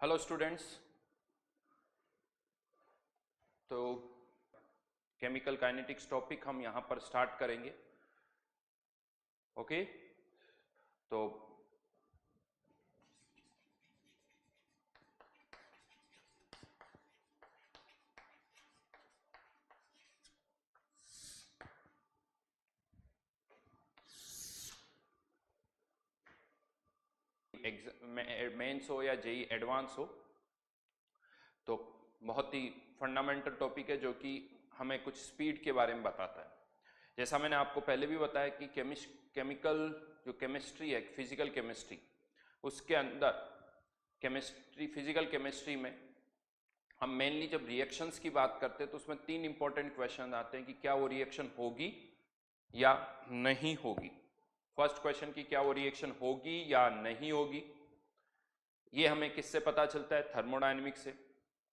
Hello students. तो chemical kinetics topic हम यहाँ पर स्टार्ट करेंगे। ओके, तो मेंस हो या जेई एडवांस हो, तो बहुत ही फंडामेंटल टॉपिक है जो कि हमें कुछ स्पीड के बारे में बताता है। जैसा मैंने आपको पहले भी बताया कि केमिकल जो केमिस्ट्री है, फिजिकल केमिस्ट्री, उसके अंदर फिजिकल केमिस्ट्री में हम मेनली जब रिएक्शंस की बात करते हैं तो उसमें तीन इंपॉर्टेंट क्वेश्चन आते हैं कि क्या वो रिएक्शन होगी या नहीं होगी। फर्स्ट क्वेश्चन की क्या वो रिएक्शन होगी या नहीं होगी, ये हमें किससे पता चलता है? थर्मोडायनेमिक्स से।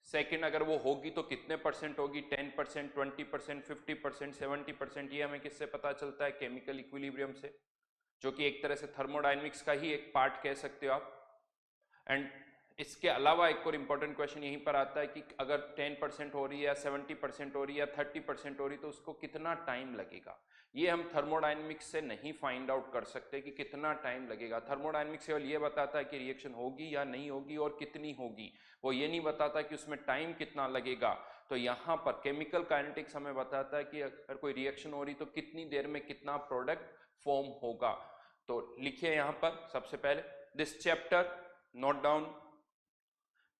सेकंड, अगर वो होगी तो कितने परसेंट होगी? 10%, 20%, 50%, 70%। ये हमें किससे पता चलता है? केमिकल इक्विलिब्रियम से, जो कि एक तरह से थर्मोडायनेमिक्स का ही एक पार्ट कह सकते हो आप। एंड इसके अलावा एक और इम्पॉर्टेंट क्वेश्चन यहीं पर आता है कि अगर 10% हो रही है या 70% हो रही है या 30% हो रही है तो उसको कितना टाइम लगेगा। ये हम थर्मोडायनेमिक्स से नहीं फाइंड आउट कर सकते कि कितना टाइम लगेगा। थर्मोडायनेमिक्स केवल ये बताता है कि रिएक्शन होगी या नहीं होगी और कितनी होगी, वो ये नहीं बताता कि उसमें टाइम कितना लगेगा। तो यहाँ पर केमिकल काइनेटिक्स हमें बताता है कि अगर कोई रिएक्शन हो रही तो कितनी देर में कितना प्रोडक्ट फॉर्म होगा। तो लिखिए यहाँ पर सबसे पहले, this chapter, note down,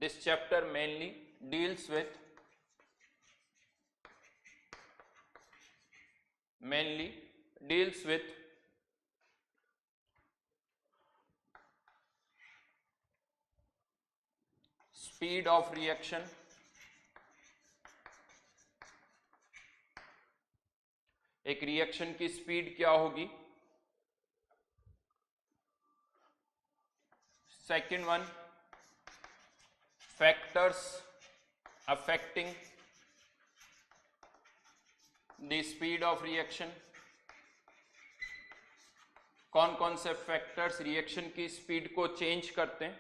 this chapter mainly deals with speed of reaction, एक रिएक्शन की स्पीड क्या होगी। Second one, factors affecting the speed of reaction. कौन कौन से फैक्टर्स रिएक्शन की स्पीड को चेंज करते हैं।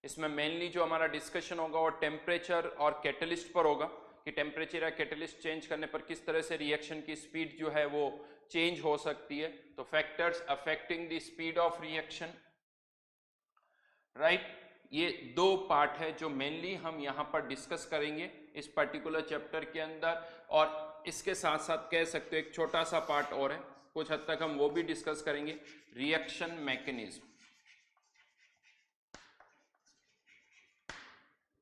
इसमें मेनली जो हमारा डिस्कशन होगा वो टेम्परेचर और कैटलिस्ट पर होगा कि टेम्परेचर या कैटलिस्ट चेंज करने पर किस तरह से रिएक्शन की स्पीड जो है वो चेंज हो सकती है। तो factors affecting the speed of reaction, right. ये दो पार्ट है जो मेनली हम यहाँ पर डिस्कस करेंगे इस पर्टिकुलर चैप्टर के अंदर। और इसके साथ साथ कह सकते हो एक छोटा सा पार्ट और है, कुछ हद तक हम वो भी डिस्कस करेंगे, reaction mechanism.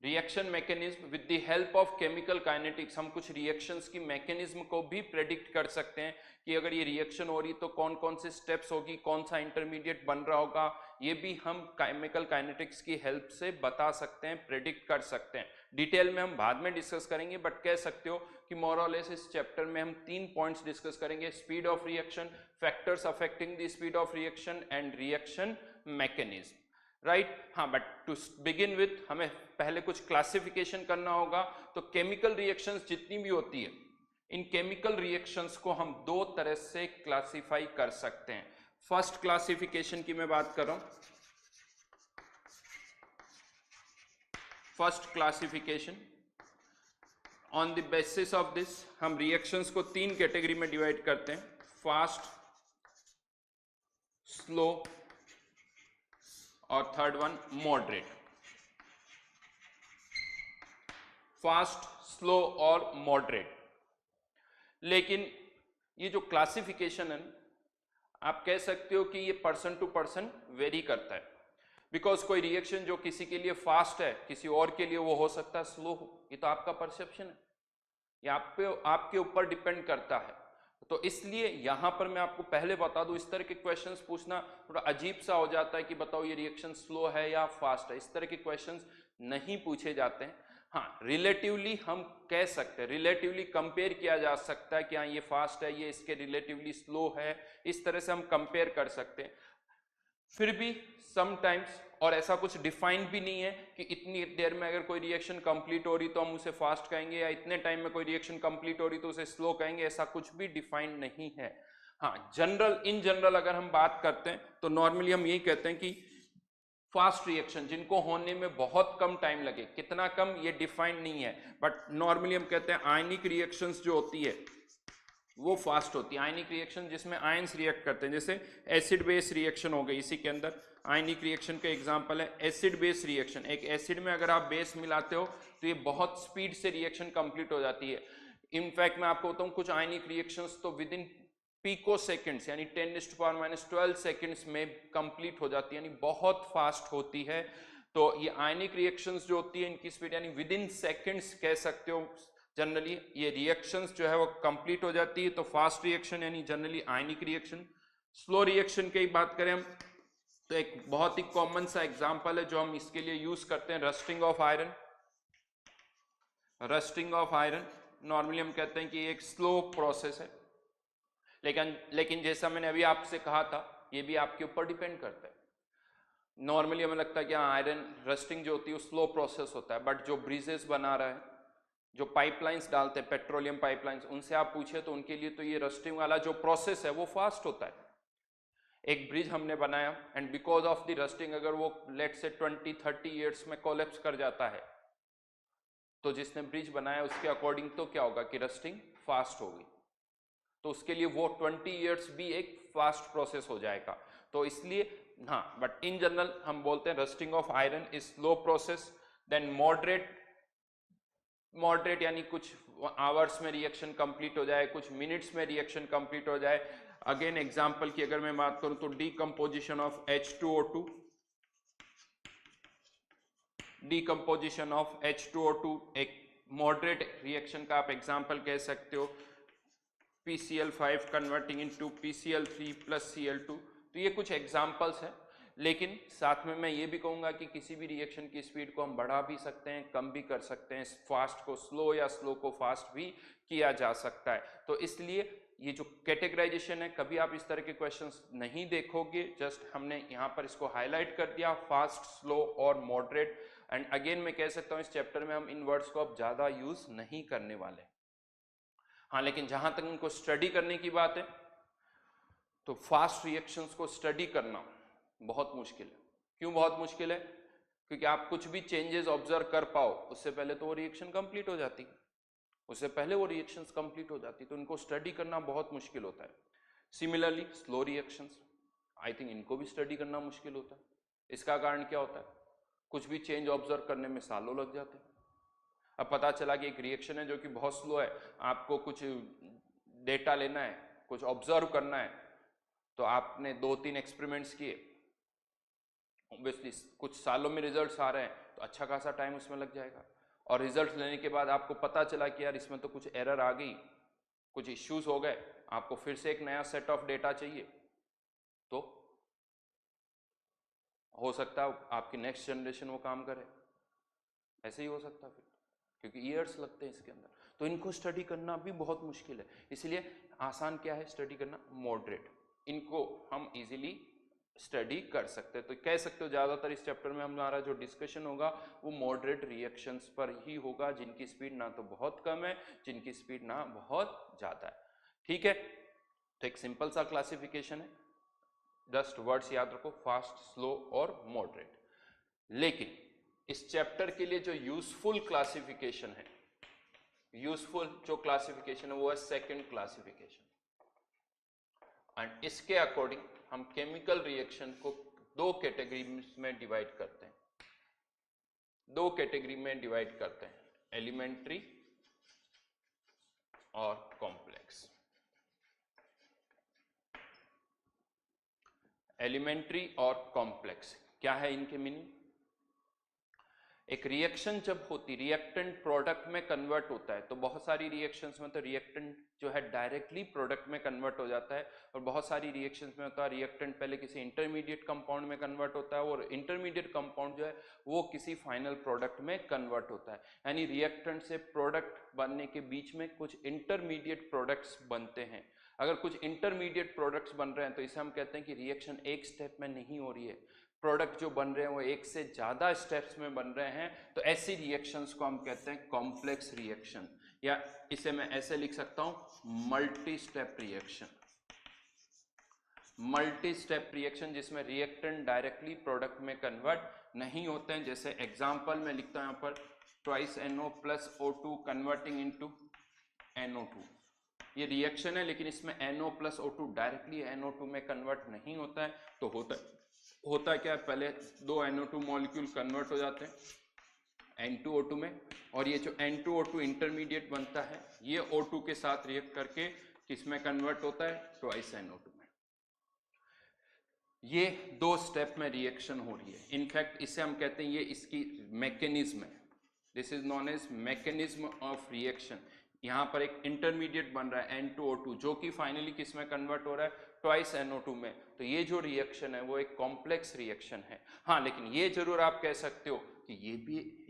Reaction mechanism with the help of chemical kinetics, हम कुछ रिएक्शंस की मैकेनिज्म को भी प्रेडिक्ट कर सकते हैं कि अगर ये रिएक्शन हो रही तो कौन कौन से स्टेप्स होगी, कौन सा इंटरमीडिएट बन रहा होगा। ये भी हम केमिकल काइनेटिक्स की हेल्प से बता सकते हैं, प्रेडिक्ट कर सकते हैं। डिटेल में हम बाद में डिस्कस करेंगे, बट कह सकते हो कि मोर और लेस इस चैप्टर में हम तीन पॉइंट्स डिस्कस करेंगे, speed of reaction, factors affecting the speed of reaction and reaction mechanism, right. हाँ, बट टू बिगिन विथ हमें पहले कुछ क्लासिफिकेशन करना होगा। तो केमिकल रिएक्शंस जितनी भी होती है, इन केमिकल रिएक्शंस को हम दो तरह से क्लासिफाई कर सकते हैं। फर्स्ट क्लासिफिकेशन की मैं बात कर रहा हूं, first classification on the basis of this, हम रिएक्शंस को तीन कैटेगरी में डिवाइड करते हैं, फास्ट, स्लो और third one moderate. Fast, slow और मॉडरेट। लेकिन ये जो क्लासिफिकेशन है, आप कह सकते हो कि ये पर्सन टू पर्सन वेरी करता है। बिकॉज कोई रिएक्शन जो किसी के लिए फास्ट है, किसी और के लिए वो हो सकता है स्लो हो। ये तो आपका परसेप्शन है, ये आपके ऊपर डिपेंड करता है। तो इसलिए यहां पर मैं आपको पहले बता दूं, इस तरह के क्वेश्चंस पूछना थोड़ा अजीब सा हो जाता है कि बताओ ये रिएक्शन स्लो है या फास्ट है। इस तरह के क्वेश्चंस नहीं पूछे जाते हैं। हाँ, रिलेटिवली हम कह सकते हैं, रिलेटिवली कंपेयर किया जा सकता है कि हाँ ये फास्ट है, ये इसके रिलेटिवली स्लो है, इस तरह से हम कंपेयर कर सकते हैं। फिर भी समटाइम्स, और ऐसा कुछ डिफाइन भी नहीं है कि इतनी देर में अगर कोई रिएक्शन कंप्लीट हो रही तो हम उसे फास्ट कहेंगे, या इतने टाइम में कोई रिएक्शन कंप्लीट हो रही तो उसे स्लो कहेंगे, ऐसा कुछ भी डिफाइन नहीं है। हाँ, जनरल, इन जनरल अगर हम बात करते हैं तो नॉर्मली हम यही कहते हैं कि फास्ट रिएक्शन जिनको होने में बहुत कम टाइम लगे, कितना कम ये डिफाइंड नहीं है, बट नॉर्मली हम कहते हैं आयनिक रिएक्शंस जो होती है वो फास्ट होती है। आयनिक रिएक्शन जिसमें आयंस रिएक्ट करते हैं, जैसे एसिड बेस रिएक्शन हो गई, इसी के अंदर आयनिक रिएक्शन का एग्जांपल है एसिड बेस रिएक्शन। एक एसिड में अगर आप बेस मिलाते हो तो ये बहुत स्पीड से रिएक्शन कंप्लीट हो जाती है। इनफैक्ट मैं आपको बताऊं कुछ आयनिक रिएक्शंस तो विद इन पिको सेकेंड्स यानी 10⁻⁻12 सेकेंड्स में कंप्लीट हो जाती है, यानी बहुत फास्ट होती है। तो ये आयनिक रिएक्शंस जो होती है इनकी स्पीड यानी विद इन सेकेंड्स कह सकते हो जनरली ये रिएक्शंस जो है वो कंप्लीट हो जाती है। तो फास्ट रिएक्शन यानी जनरली आयनिक रिएक्शन। स्लो रिएक्शन की बात करें हम तो एक बहुत ही कॉमन सा एग्जांपल है जो हम इसके लिए यूज करते हैं, rusting of iron. Rusting of iron normally हम कहते हैं कि एक स्लो प्रोसेस है, लेकिन जैसा मैंने अभी आपसे कहा था ये भी आपके ऊपर डिपेंड करता है। नॉर्मली हमें लगता है कि आयरन रस्टिंग जो होती है वो स्लो प्रोसेस होता है, बट जो ब्रिजेस बना रहा है, जो पाइपलाइंस डालते हैं पेट्रोलियम पाइपलाइंस, उनसे आप पूछे तो उनके लिए तो ये रस्टिंग वाला जो प्रोसेस है वो फास्ट होता है। एक ब्रिज हमने बनाया and because of the rusting अगर वो लेट से 20-30 ईयर्स में कोलैप्स कर जाता है तो जिसने ब्रिज बनाया उसके अकॉर्डिंग तो क्या होगा कि रस्टिंग फास्ट होगी, तो उसके लिए वो 20 ईयर्स भी एक फास्ट प्रोसेस हो जाएगा। तो इसलिए हाँ, बट इन जनरल हम बोलते हैं rusting of iron is slow process. Then moderate यानी कुछ आवर्स में रिएक्शन कंप्लीट हो जाए, कुछ मिनट्स में रिएक्शन कंप्लीट हो जाए। अगेन एग्जांपल की अगर मैं बात करूं तो decomposition of H2O2, decomposition of H2O2 एक मॉडरेट रिएक्शन का आप एग्जांपल कह सकते हो। PCl5 converting into PCl3 plus Cl2, तो ये कुछ एग्जांपल्स हैं। लेकिन साथ में मैं ये भी कहूँगा कि किसी भी रिएक्शन की स्पीड को हम बढ़ा भी सकते हैं, कम भी कर सकते हैं, फास्ट को स्लो या स्लो को फास्ट भी किया जा सकता है। तो इसलिए ये जो कैटेगराइजेशन है कभी आप इस तरह के क्वेश्चंस नहीं देखोगे, जस्ट हमने यहाँ पर इसको हाईलाइट कर दिया फास्ट, स्लो और मॉडरेट। एंड अगेन मैं कह सकता हूँ इस चैप्टर में हम इन वर्ड्स को अब ज़्यादा यूज नहीं करने वाले। हाँ, लेकिन जहाँ तक इनको स्टडी करने की बात है तो फास्ट रिएक्शंस को स्टडी करना बहुत मुश्किल है। क्यों बहुत मुश्किल है? क्योंकि आप कुछ भी चेंजेस ऑब्जर्व कर पाओ उससे पहले तो वो रिएक्शन कंप्लीट हो जाती, उससे पहले वो रिएक्शंस कंप्लीट हो जाती, तो इनको स्टडी करना बहुत मुश्किल होता है। Similarly slow reactions, I think इनको भी स्टडी करना मुश्किल होता है। इसका कारण क्या होता है? कुछ भी चेंज ऑब्जर्व करने में सालों लग जाते हैं। अब पता चला कि एक रिएक्शन है जो कि बहुत स्लो है, आपको कुछ डेटा लेना है, कुछ ऑब्जर्व करना है, तो आपने 2-3 एक्सपेरिमेंट्स किए, ऑब्वियसली कुछ सालों में रिजल्ट्स आ रहे हैं तो अच्छा खासा टाइम उसमें लग जाएगा। और रिजल्ट्स लेने के बाद आपको पता चला कि यार इसमें तो कुछ एरर आ गई, कुछ इश्यूज हो गए, आपको फिर से एक नया सेट ऑफ डेटा चाहिए, तो हो सकता है आपकी नेक्स्ट जनरेशन वो काम करे, ऐसे ही हो सकता है फिर, क्योंकि ईयर्स लगते हैं इसके अंदर। तो इनको स्टडी करना भी बहुत मुश्किल है। इसलिए आसान क्या है स्टडी करना? मॉडरेट। इनको हम इजीली स्टडी कर सकते हैं। तो कह सकते हो ज़्यादातर इस चैप्टर में हमारा जो डिस्कशन होगा वो मॉडरेट रिएक्शंस पर ही होगा, जिनकी स्पीड ना तो बहुत कम है, जिनकी स्पीड ना बहुत ज़्यादा है। ठीक है, तो एक सिंपल सा क्लासिफिकेशन है, जस्ट वर्ड्स याद रखो, फास्ट, स्लो और मॉडरेट। लेकिन इस चैप्टर के लिए जो यूजफुल क्लासिफिकेशन है, यूजफुल जो क्लासिफिकेशन है वो है सेकंड क्लासिफिकेशन। एंड इसके अकॉर्डिंग हम केमिकल रिएक्शन को दो कैटेगरी में डिवाइड करते हैं, दो कैटेगरी में डिवाइड करते हैं, एलिमेंट्री और कॉम्प्लेक्स। एलिमेंट्री और कॉम्प्लेक्स क्या है इनके मीनिंग? एक रिएक्शन जब होती, रिएक्टेंट प्रोडक्ट में कन्वर्ट होता है, तो बहुत सारी रिएक्शंस में तो रिएक्टेंट जो है डायरेक्टली प्रोडक्ट में कन्वर्ट हो जाता है, और बहुत सारी रिएक्शंस में होता है रिएक्टेंट पहले किसी इंटरमीडिएट कंपाउंड में कन्वर्ट होता है, और इंटरमीडिएट कंपाउंड जो है वो किसी फाइनल प्रोडक्ट में कन्वर्ट होता है। यानी रिएक्टेंट से प्रोडक्ट बनने के बीच में कुछ इंटरमीडिएट प्रोडक्ट्स बनते हैं। अगर कुछ इंटरमीडिएट प्रोडक्ट्स बन रहे हैं तो इसे हम कहते हैं कि रिएक्शन एक स्टेप में नहीं हो रही है, प्रोडक्ट जो बन रहे हैं वो एक से ज्यादा स्टेप्स में बन रहे हैं, तो ऐसी रिएक्शंस को हम कहते हैं कॉम्प्लेक्स रिएक्शन, या इसे मैं ऐसे लिख सकता हूं multi step reaction. Multi step reaction जिसमें रिएक्टेंट डायरेक्टली प्रोडक्ट में कन्वर्ट नहीं होते हैं। जैसे एग्जांपल में लिखता हूं यहाँ पर twice NO plus O2 converting into NO2। ये रिएक्शन है लेकिन इसमें NO plus O2 directly NO2 में कन्वर्ट नहीं होता है। तो होता क्या है, पहले दो NO2 मॉलिक्यूल कन्वर्ट हो जाते हैं N2O2 में, और ये जो N2O2 इंटरमीडिएट बनता है ये O2 के साथ रिएक्ट करके किसमें कन्वर्ट होता है, ट्वाइस NO2 में। ये दो स्टेप में रिएक्शन हो रही है। इनफैक्ट इसे हम कहते हैं, ये इसकी मैकेनिज्म है, this is known as mechanism of reaction. यहाँ पर एक इंटरमीडिएट बन रहा है N2O2 जो कि फाइनली किस में कन्वर्ट हो रहा है, ट्वाइस NO2 में। तो ये जो रिएक्शन है वो एक कॉम्प्लेक्स रिएक्शन है। हाँ, लेकिन ये जरूर आप कह सकते हो कि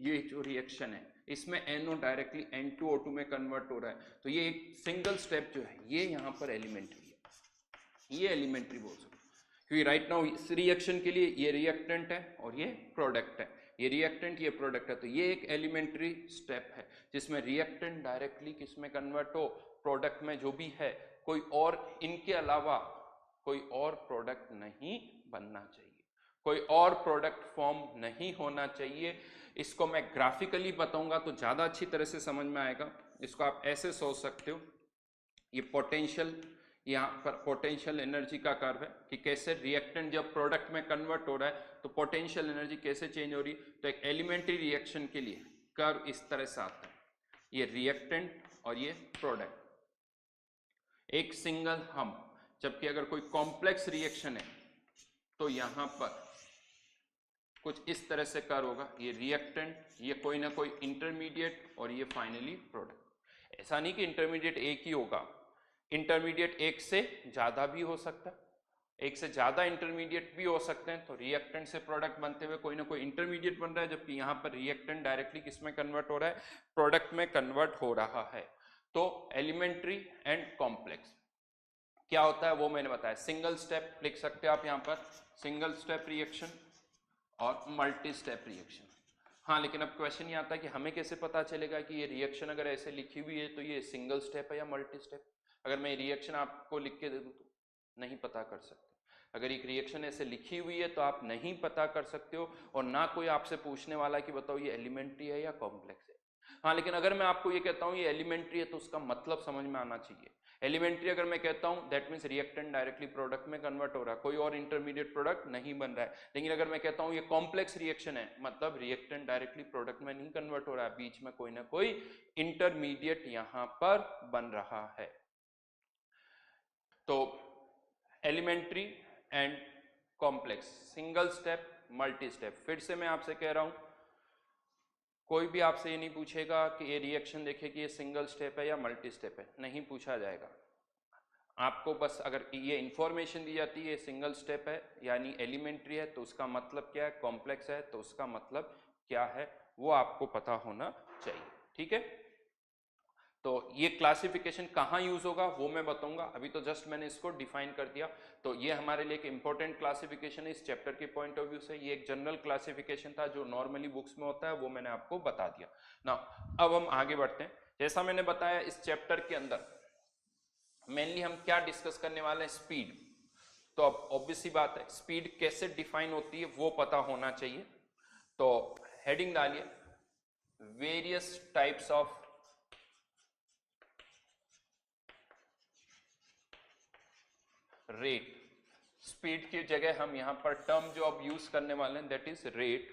ये जो रिएक्शन है इसमें NO डायरेक्टली N2O2 में कन्वर्ट हो रहा है, तो ये एक सिंगल स्टेप जो है ये यहाँ पर एलिमेंट्री है, ये एलिमेंट्री बोल सकते हो, क्योंकि राइट नाउ इस रिएक्शन के लिए ये रिएक्टेंट है और ये प्रोडक्ट है, ये रिएक्टेंट ये प्रोडक्ट है। तो ये एक एलिमेंट्री स्टेप है जिसमें रिएक्टेंट डायरेक्टली किसमें कन्वर्ट हो, प्रोडक्ट में जो भी है, कोई और इनके अलावा कोई और प्रोडक्ट नहीं बनना चाहिए, कोई और प्रोडक्ट फॉर्म नहीं होना चाहिए। इसको मैं ग्राफिकली बताऊंगा तो ज्यादा अच्छी तरह से समझ में आएगा। इसको आप ऐसे सोच सकते हो, ये पोटेंशियल, यहाँ पर पोटेंशियल एनर्जी का कर्व है कि कैसे रिएक्टेंट जब प्रोडक्ट में कन्वर्ट हो रहा है तो पोटेंशियल एनर्जी कैसे चेंज हो रही है। तो एक एलिमेंट्री रिएक्शन के लिए कर्व इस तरह से आता है, ये रिएक्टेंट और ये प्रोडक्ट एक सिंगल हम, जबकि अगर कोई कॉम्प्लेक्स रिएक्शन है तो यहां पर कुछ इस तरह से कर्व होगा, ये रिएक्टेंट, ये कोई ना कोई इंटरमीडिएट और ये फाइनली प्रोडक्ट। ऐसा नहीं कि इंटरमीडिएट एक ही होगा, इंटरमीडिएट एक से ज्यादा भी हो सकता है, एक से ज्यादा इंटरमीडिएट भी हो सकते हैं। तो रिएक्टेंट से प्रोडक्ट बनते हुए कोई ना कोई इंटरमीडिएट बन रहा है, जबकि यहाँ पर रिएक्टेंट डायरेक्टली किसमें कन्वर्ट हो रहा है, प्रोडक्ट में कन्वर्ट हो रहा है। तो एलिमेंट्री एंड कॉम्प्लेक्स क्या होता है वो मैंने बताया। सिंगल स्टेप लिख सकते हो आप यहाँ पर, सिंगल स्टेप रिएक्शन और मल्टी स्टेप रिएक्शन। हाँ, लेकिन अब क्वेश्चन ये आता है कि हमें कैसे पता चलेगा कि ये रिएक्शन अगर ऐसे लिखी हुई है तो ये सिंगल स्टेप है या मल्टी स्टेप। अगर मैं रिएक्शन आपको लिख के दे दूं तो नहीं पता कर सकते। अगर एक रिएक्शन ऐसे लिखी हुई है तो आप नहीं पता कर सकते हो, और ना कोई आपसे पूछने वाला कि बताओ ये एलिमेंट्री है या कॉम्प्लेक्स है। हाँ, लेकिन अगर मैं आपको ये कहता हूँ ये एलिमेंट्री है तो उसका मतलब समझ में आना चाहिए। एलिमेंट्री अगर मैं कहता हूं that means reactant directly product में कन्वर्ट हो रहा है, कोई और इंटरमीडिएट प्रोडक्ट नहीं बन रहा है। लेकिन अगर मैं कहता हूं ये कॉम्प्लेक्स रिएक्शन है, मतलब रिएक्टेंट डायरेक्टली प्रोडक्ट में नहीं कन्वर्ट हो रहा है, बीच में कोई ना कोई इंटरमीडिएट यहां पर बन रहा है। तो elementary and complex, single step, multi step. फिर से मैं आपसे कह रहा हूं, कोई भी आपसे ये नहीं पूछेगा कि ये रिएक्शन देखे कि ये सिंगल स्टेप है या मल्टी स्टेप है, नहीं पूछा जाएगा। आपको बस अगर ये इंफॉर्मेशन दी जाती है सिंगल स्टेप है यानी एलिमेंट्री है तो उसका मतलब क्या है, कॉम्प्लेक्स है तो उसका मतलब क्या है, वो आपको पता होना चाहिए। ठीक है, तो ये क्लासिफिकेशन कहाँ यूज होगा वो मैं बताऊंगा, अभी तो जस्ट मैंने इसको डिफाइन कर दिया। तो ये हमारे लिए एक इंपॉर्टेंट क्लासिफिकेशन है इस चैप्टर के पॉइंट ऑफ व्यू से। ये एक जनरल क्लासिफिकेशन था जो नॉर्मली बुक्स में होता है, वो मैंने आपको बता दिया ना। अब हम आगे बढ़ते हैं। जैसा मैंने बताया इस चैप्टर के अंदर मेनली हम क्या डिस्कस करने वाले हैं, स्पीड। तो अब ऑब्वियस सी बात है स्पीड कैसे डिफाइन होती है वो पता होना चाहिए। तो हेडिंग डालिए various types of rate. Speed की जगह हम यहां पर टर्म जो अब यूज करने वाले हैं दैट इज रेट।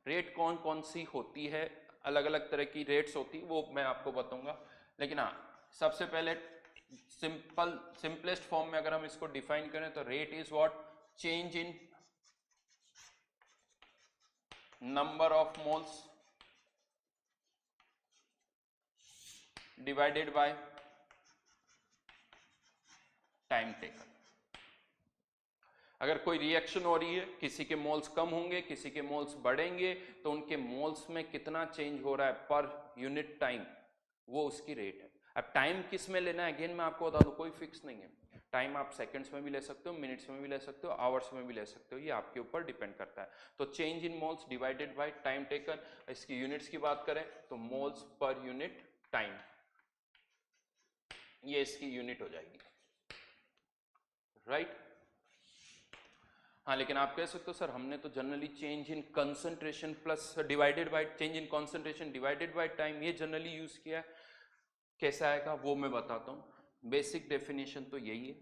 रेट कौन कौन सी होती है, अलग अलग तरह की रेट्स होती है वो मैं आपको बताऊंगा। लेकिन हाँ, सबसे पहले सिंपलेस्ट फॉर्म में अगर हम इसको डिफाइन करें तो rate is what, change in number of moles divided by time taken. अगर कोई रिएक्शन हो रही है, किसी के मोल्स कम होंगे किसी के मोल्स बढ़ेंगे, तो उनके मोल्स में कितना चेंज हो रहा है पर यूनिट टाइम, वो उसकी रेट है। अब टाइम किस में लेना है, अगेन मैं आपको बता दूं कोई फिक्स नहीं है। टाइम आप सेकंड्स में भी ले सकते हो, मिनट्स में भी ले सकते हो, आवर्स में भी ले सकते हो, ये आपके ऊपर डिपेंड करता है। तो change in moles divided by time taken. इसकी यूनिट्स की बात करें तो मोल्स पर यूनिट टाइम, ये इसकी यूनिट हो जाएगी। राइट। हाँ, लेकिन आप कह सकते हो सर हमने तो generally change in concentration plus divided by change in concentration divided by time ये जनरली यूज किया है, कैसा आएगा वो मैं बताता हूँ। बेसिक डेफिनेशन तो यही है।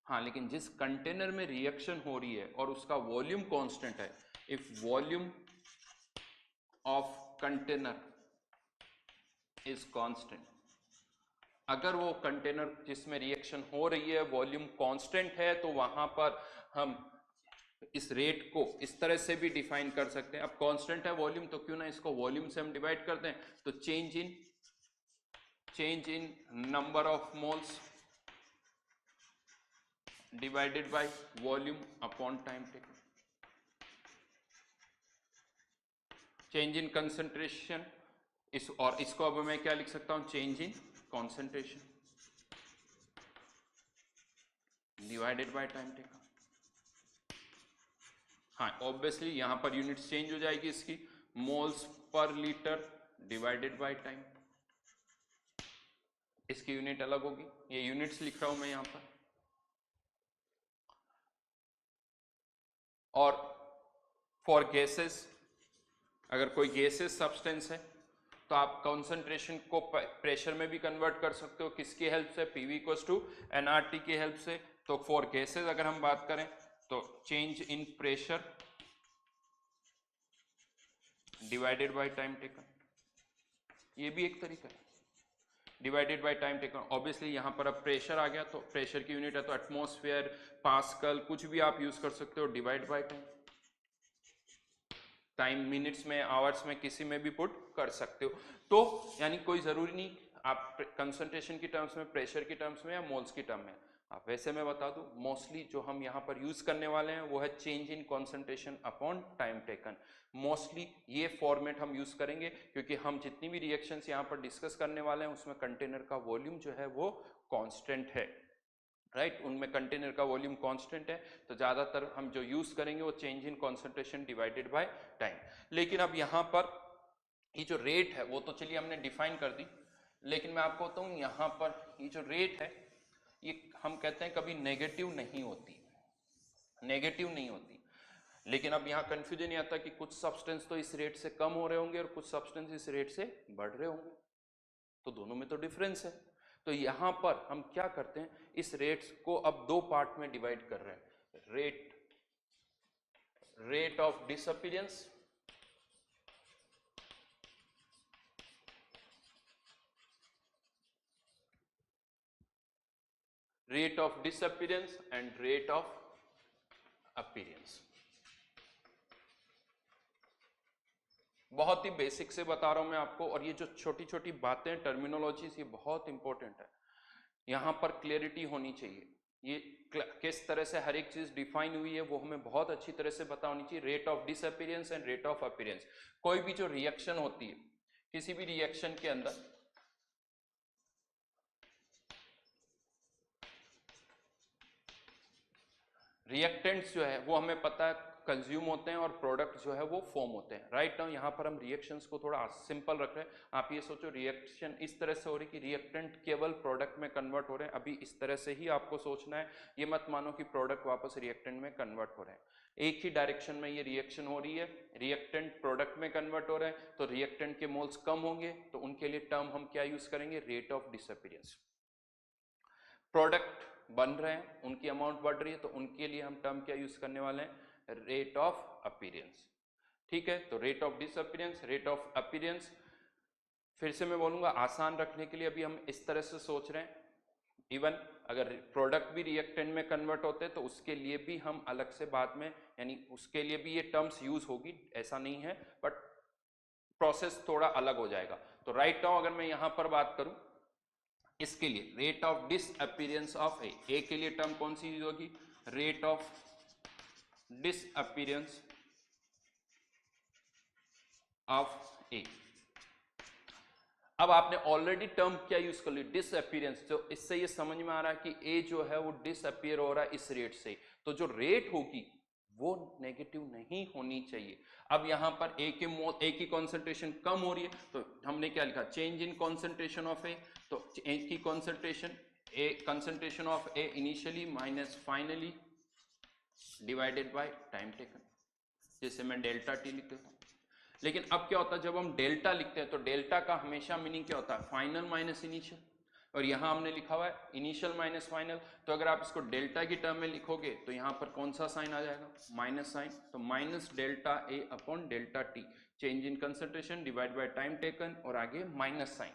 हाँ, लेकिन जिस कंटेनर में रिएक्शन हो रही है और उसका वॉल्यूम कांस्टेंट है, if volume of container is constant, अगर वो कंटेनर जिसमें रिएक्शन हो रही है वॉल्यूम कांस्टेंट है, तो वहां पर हम इस रेट को इस तरह से भी डिफाइन कर सकते हैं। अब कांस्टेंट है वॉल्यूम, तो क्यों ना इसको वॉल्यूम से हम डिवाइड कर दें, तो change in number of moles divided by volume upon time taken. Change in concentration और इसको अब मैं क्या लिख सकता हूं, change in concentration divided by time taken. हाँ, ऑब्वियसली यहां पर यूनिट्स चेंज हो जाएगी इसकी, moles per litre divided by time, इसकी यूनिट अलग होगी, ये यूनिट्स लिख रहा हूं मैं यहां पर। और फॉर गैसेस, अगर कोई गैसेस सब्सटेंस है तो आप कंसंट्रेशन को प्रेशर में भी कन्वर्ट कर सकते हो, किसकी हेल्प से, पीवी इक्वल्स टू एनआरटी की हेल्प से। तो फॉर गैसेस अगर हम बात करें तो change in pressure divided by time taken, ये भी एक तरीका है, divided by time taken. Obviously यहां पर अब प्रेशर आ गया, तो प्रेशर की यूनिट है तो एटमॉस्फेयर, पास्कल, कुछ भी आप यूज कर सकते हो, divide by time. Time minutes में, आवर्स में, किसी में भी पुट कर सकते हो। तो यानी कोई जरूरी नहीं आप कंसंट्रेशन की टर्म्स में, प्रेशर की टर्म्स में या मोल्स की टर्म में आप, वैसे मैं बता दूं मोस्टली जो हम यहाँ पर यूज करने वाले हैं वो है change in concentration upon time taken. Mostly ये फॉर्मेट हम यूज करेंगे क्योंकि हम जितनी भी रिएक्शंस यहाँ पर डिस्कस करने वाले हैं उसमें कंटेनर का वॉल्यूम जो है वो कांस्टेंट है, राइट। उनमें कंटेनर का वॉल्यूम कांस्टेंट है, तो ज्यादातर हम जो यूज करेंगे वो change in concentration divided by time. लेकिन अब यहाँ पर ये जो रेट है वो तो चलिए हमने डिफाइन कर दी, लेकिन मैं आपको बताऊं यहाँ पर ये जो रेट है ये हम कहते हैं कभी नेगेटिव नहीं होती, नेगेटिव नहीं होती। लेकिन अब यहाँ कंफ्यूजन ये आता है कि कुछ सब्सटेंस तो इस रेट से कम हो रहे होंगे और कुछ सब्सटेंस इस रेट से बढ़ रहे होंगे, तो दोनों में तो डिफरेंस है। तो यहां पर हम क्या करते हैं, इस रेट्स को अब दो पार्ट में डिवाइड कर रहे हैं, rate of disappearance and rate of appearance. बहुत ही बेसिक से बता रहा हूं मैं आपको, और ये जो छोटी छोटी बातें, टर्मिनोलॉजीज, ये बहुत इंपॉर्टेंट है, यहां पर क्लियरिटी होनी चाहिए। ये किस तरह से हर एक चीज डिफाइन हुई है वो हमें बहुत अच्छी तरह से पता होनी चाहिए। Rate of disappearance and rate of appearance, कोई भी जो रिएक्शन होती है, किसी भी रिएक्शन के अंदर रिएक्टेंट्स जो है वो हमें पता है कंज्यूम होते हैं और प्रोडक्ट जो है वो फॉर्म होते हैं, राइट। नाउ यहाँ पर हम रिएक्शंस को थोड़ा सिंपल रख रहे हैं। आप ये सोचो रिएक्शन इस तरह से हो रही है कि रिएक्टेंट केवल प्रोडक्ट में कन्वर्ट हो रहे हैं, अभी इस तरह से ही आपको सोचना है। ये मत मानो कि प्रोडक्ट वापस रिएक्टेंट में कन्वर्ट हो रहे हैं, एक ही डायरेक्शन में ये रिएक्शन हो रही है। रिएक्टेंट प्रोडक्ट में कन्वर्ट हो रहे हैं तो रिएक्टेंट के मोल्स कम होंगे, तो उनके लिए टर्म हम क्या यूज करेंगे, रेट ऑफ डिसअपीयरेंस। प्रोडक्ट बन रहे हैं, उनकी अमाउंट बढ़ रही है, तो उनके लिए हम टर्म क्या यूज करने वाले हैं, रेट ऑफ अपीयरेंस, ठीक है। तो rate of disappearance, rate of appearance, फिर से मैं बोलूंगा आसान रखने के लिए अभी हम इस तरह से सोच रहे हैं। इवन अगर प्रोडक्ट भी रिएक्टेंट में कन्वर्ट होते हैं तो उसके लिए भी हम अलग से बाद में, यानी उसके लिए भी ये टर्म्स यूज होगी, ऐसा नहीं है, बट प्रोसेस थोड़ा अलग हो जाएगा। तो राइट नाउ अगर मैं यहां पर बात करूं इसके लिए रेट ऑफ डिसअपीयरेंस ऑफ ए के लिए टर्म कौन सी यूज होगी, रेट ऑफ डिसअपीयरेंस ऑफ ए। अब आपने ऑलरेडी टर्म क्या यूज कर ली, डिसअपीयरेंस, तो इससे ये समझ में आ रहा है कि ए जो है वो डिसअपीयर हो रहा है इस रेट से, तो जो रेट होगी वो नेगेटिव नहीं होनी चाहिए। अब यहां पर ए की कॉन्सेंट्रेशन कम हो रही है, तो हमने क्या लिखा, चेंज इन कॉन्सेंट्रेशन ऑफ ए, तो ए की concentration A concentration of A initially minus finally divided by time taken, जैसे मैं डेल्टा टी लिख देता हूँ। लेकिन अब क्या होता है जब हम डेल्टा लिखते हैं तो डेल्टा का हमेशा मीनिंग क्या होता है, फाइनल माइनस इनिशियल, और यहां हमने लिखा हुआ है इनिशियल माइनस फाइनल। तो अगर आप इसको डेल्टा की टर्म में लिखोगे तो यहां पर कौन सा साइन आ जाएगा, माइनस साइन, तो minus delta A upon delta T, change in concentration divide by time taken, और आगे माइनस साइन।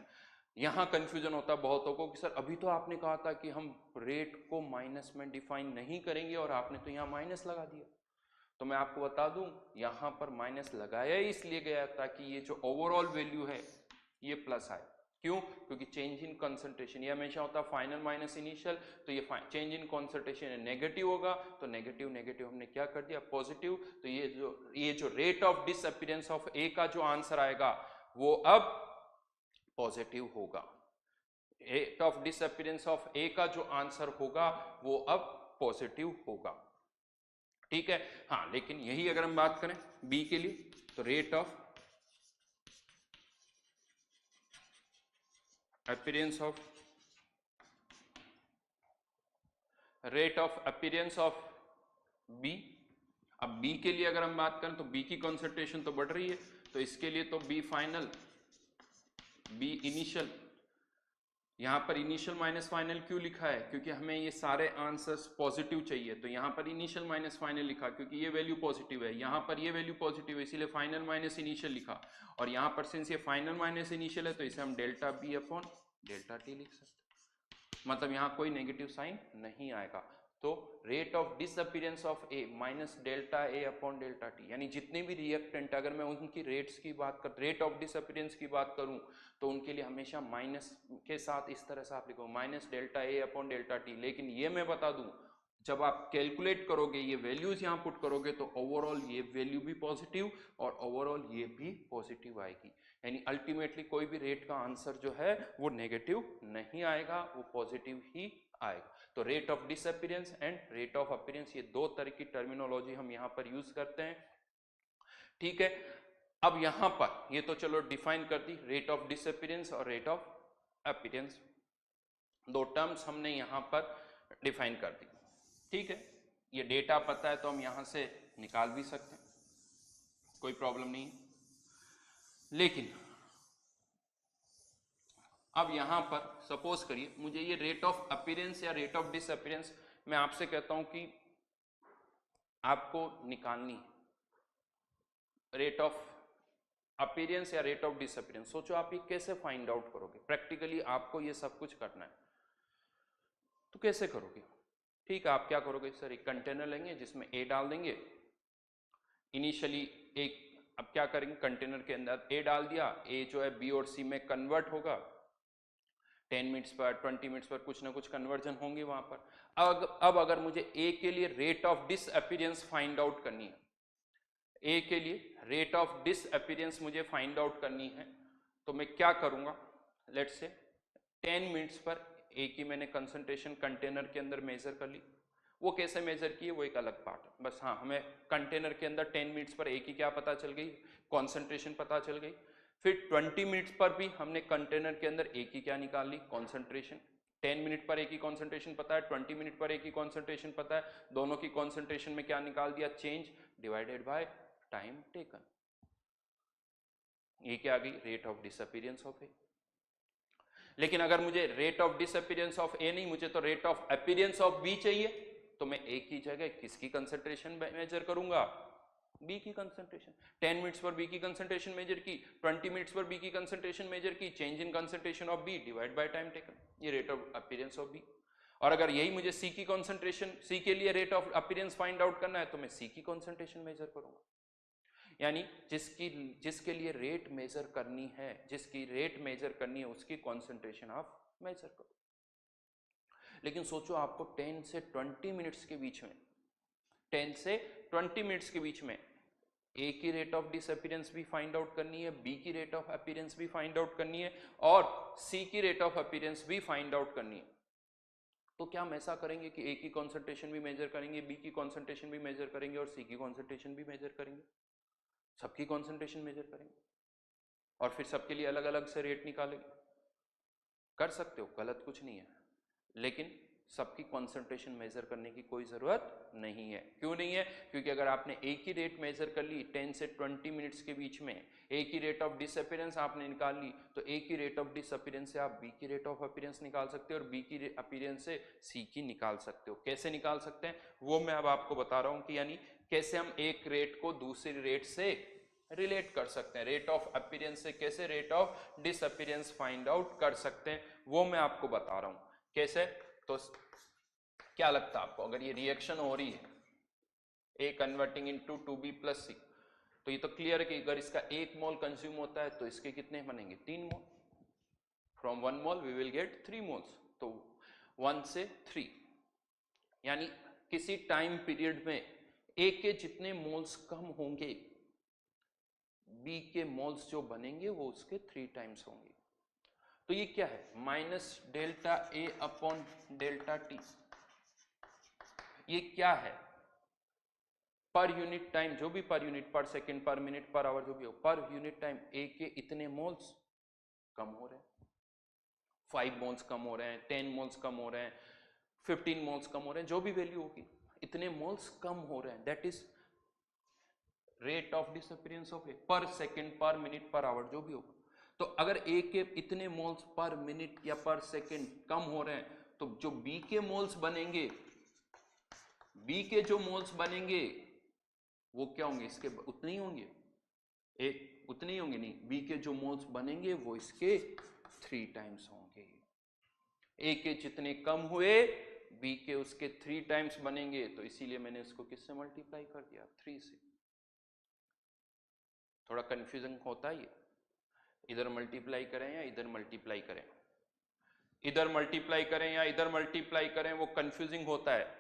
यहां कंफ्यूजन होता है बहुतों को कि सर अभी तो आपने कहा था कि हम रेट को माइनस में डिफाइन नहीं करेंगे और आपने तो यहाँ माइनस लगा दिया। तो मैं आपको बता दूं यहां पर माइनस लगाया ही इसलिए गया ताकि ये जो ओवरऑल वैल्यू है ये प्लस आए। क्यों? क्योंकि चेंज इन कंसंट्रेशन ये हमेशा होता है फाइनल माइनस इनिशियल, तो ये चेंज इन कंसंट्रेशन नेगेटिव होगा, तो नेगेटिव नेगेटिव हमने क्या कर दिया पॉजिटिव। तो ये जो रेट ऑफ डिसअपीयरेंस ऑफ ए का जो आंसर आएगा वो अब पॉजिटिव होगा। रेट ऑफ डिसअपीयरेंस ऑफ ए का जो आंसर होगा वो अब पॉजिटिव होगा। ठीक है। हाँ, लेकिन यही अगर हम बात करें बी के लिए तो rate of appearance of B. अब बी के लिए अगर हम बात करें तो बी की कॉन्सेंट्रेशन तो बढ़ रही है, तो इसके लिए तो बी फाइनल बी इनिशियल, यहां पर इनिशियल माइनस फाइनल क्यों लिखा है, क्योंकि हमें ये सारे आंसर्स पॉजिटिव चाहिए, तो यहां पर इनिशियल माइनस फाइनल लिखा क्योंकि ये वैल्यू पॉजिटिव है, यहां पर ये वैल्यू पॉजिटिव है इसीलिए फाइनल माइनस इनिशियल लिखा, और यहां पर सिंस ये फाइनल माइनस इनिशियल है तो इसे हम delta B upon delta t लिख सकते हैं, मतलब यहां कोई नेगेटिव साइन नहीं आएगा। तो rate of disappearance of A minus delta A upon delta T, यानी जितने भी रिएक्टेंट अगर मैं उनकी रेट्स की बात कर रेट ऑफ डिसअपीयरेंस की बात करूं तो उनके लिए हमेशा माइनस के साथ इस तरह से आप लिखो minus delta A upon delta T. लेकिन ये मैं बता दूं जब आप कैलकुलेट करोगे ये वैल्यूज यहां पुट करोगे तो ओवरऑल ये वैल्यू भी पॉजिटिव और ओवरऑल ये भी पॉजिटिव आएगी, यानी अल्टीमेटली कोई भी रेट का आंसर जो है वो नेगेटिव नहीं आएगा, वो पॉजिटिव ही आएगा। तो rate of disappearance and rate of appearance ये दो तरह की टर्मिनोलॉजी हम यहाँ पर यूज करते हैं। ठीक है। अब यहां पर ये तो चलो डिफाइन कर दी रेट ऑफ डिसअपीयरेंस और रेट ऑफ अपीयरेंस, दो टर्म्स हमने यहां पर डिफाइन कर दी। ठीक है, ये डेटा पता है तो हम यहां से निकाल भी सकते हैं, कोई प्रॉब्लम नहीं। लेकिन अब यहां पर सपोज करिए मुझे ये रेट ऑफ अपीयरेंस या रेट ऑफ डिसअपीयरेंस मैं आपसे कहता हूं कि आपको निकालनी है, रेट ऑफ अपीयरेंस या रेट ऑफ डिसअपीयरेंस। सोचो आप ये कैसे फाइंड आउट करोगे, प्रैक्टिकली आपको ये सब कुछ करना है तो कैसे करोगे। ठीक है, आप क्या करोगे सर, एक कंटेनर लेंगे जिसमें ए डाल देंगे इनिशियली एक, अब क्या करेंगे कंटेनर के अंदर ए डाल दिया, ए जो है बी और सी में कन्वर्ट होगा, 10 मिनट्स पर 20 मिनट्स पर कुछ ना कुछ कन्वर्जन होंगे वहां पर। अब अगर मुझे ए के लिए rate of disappearance find out करनी है, ए के लिए रेट ऑफ डिसअपीयरेंस मुझे फाइंड आउट करनी है तो मैं क्या करूंगा, लेट्स से 10 मिनट्स पर ए की मैंने कंसंट्रेशन कंटेनर के अंदर मेजर कर ली, वो कैसे मेजर की है वो एक अलग पार्ट है, बस हाँ हमें कंटेनर के अंदर 10 मिनट्स पर ए की क्या पता चल गई, कॉन्सेंट्रेशन पता चल गई। फिर 20 मिनट्स पर भी हमने कंटेनर के अंदर ए की क्या निकाल ली, कॉन्सेंट्रेशन। 10 मिनट पर ए की कॉन्सेंट्रेशन पता है, 20 मिनट पर ए की कॉन्सेंट्रेशन पता है, दोनों की कॉन्सेंट्रेशन में क्या निकाल दिया, change divided by time taken, ये क्या आ गई, rate of disappearance of A. लेकिन अगर मुझे rate of disappearance of A नहीं, मुझे तो rate of appearance of B चाहिए, तो मैं ए की जगह किसकी कंसंट्रेशन मेजर करूंगा, बी की कंसंट्रेशन। 10 मिनट्स पर बी की कंसंट्रेशन मेजर की, 20 मिनट्स पर बी की कंसंट्रेशन मेजर की, change in concentration of B divide by time taken, ये rate of appearance of B. और अगर यही मुझे सी की कंसंट्रेशन, सी के लिए rate of appearance find out करना है तो मैं सी की कंसंट्रेशन मेजर करूंगा, यानी जिसके लिए रेट मेजर करनी है, जिसकी रेट मेजर करनी है उसकी कॉन्सेंट्रेशन आप मेजर करो। लेकिन सोचो आपको 10 से 20 मिनट्स के बीच में, 10 से 20 मिनट्स के बीच में ए की रेट ऑफ डिसअपीयरेंस भी फाइंड आउट करनी है, बी की रेट ऑफ अपीयरेंस भी फाइंड आउट करनी है और सी की रेट ऑफ अपीयरेंस भी फाइंड आउट करनी है। तो क्या हम ऐसा करेंगे कि ए की कॉन्सेंट्रेशन भी मेजर करेंगे, बी की कॉन्सेंट्रेशन भी मेजर करेंगे और सी की कॉन्सेंट्रेशन भी मेजर करेंगे, सबकी कॉन्सेंट्रेशन मेजर करेंगे और फिर सबके लिए अलग अलग से रेट निकालेंगे। कर सकते हो, गलत कुछ नहीं है, लेकिन सबकी कॉन्सेंट्रेशन मेजर करने की कोई ज़रूरत नहीं है। क्यों नहीं है? क्योंकि अगर आपने एक ही रेट मेजर कर ली 10 से 20 मिनट्स के बीच में, एक ही रेट ऑफ डिसअपीयरेंस आपने निकाल ली, तो एक ही रेट ऑफ डिसअपीयरेंस से आप बी की रेट ऑफ अपीयरेंस निकाल सकते हो और बी की अपीयरेंस से सी की निकाल सकते हो। कैसे निकाल सकते हैं वो मैं अब आपको बता रहा हूँ कि यानी कैसे हम एक रेट को दूसरी रेट से रिलेट कर सकते हैं, रेट ऑफ अपीयरेंस से कैसे rate of disappearance find out कर सकते हैं वो मैं आपको बता रहा हूँ। कैसे? तो क्या लगता है आपको, अगर ये रिएक्शन हो रही है A converting into 2B plus C, तो ये तो क्लियर है कि अगर इसका 1 मोल कंज्यूम होता है तो इसके कितने बनेंगे? 3 mole. From 1 mole we will get 3 moles, तो 1 से 3, यानी किसी टाइम पीरियड में A के जितने मोल्स कम होंगे B के मोल्स जो बनेंगे वो उसके 3 टाइम्स होंगे। तो ये क्या है? Minus delta A upon delta t. ये क्या है? पर यूनिट टाइम, जो भी पर यूनिट, पर सेकंड, पर मिनट, पर आवर, जो भी हो, पर यूनिट टाइम A के इतने मोल्स कम हो रहे हैं, 5 मोल्स कम हो रहे हैं, 10 मोल्स कम हो रहे हैं, 15 मोल्स कम हो रहे हैं, जो भी वैल्यू होगी, इतने मोल्स कम हो रहे हैं, that is rate of disappearance of A, per second, पर मिनट, पर आवर, जो भी होगा। तो अगर A के इतने मोल्स पर मिनट या पर सेकंड कम हो रहे हैं, तो जो B के मोल्स बनेंगे, B के जो मोल्स बनेंगे वो क्या होंगे? इसके उतने ही होंगे, एक उतने ही होंगे नहीं, बी के जो मोल्स बनेंगे वो इसके 3 टाइम्स होंगे। ए के जितने कम हुए बी के उसके 3 टाइम्स बनेंगे, तो इसीलिए मैंने इसको किससे मल्टीप्लाई कर दिया? 3 से। थोड़ा कंफ्यूजन होता है ये, इधर मल्टीप्लाई करें या इधर मल्टीप्लाई करें, इधर मल्टीप्लाई करें या इधर मल्टीप्लाई करें, वो कंफ्यूजिंग होता है,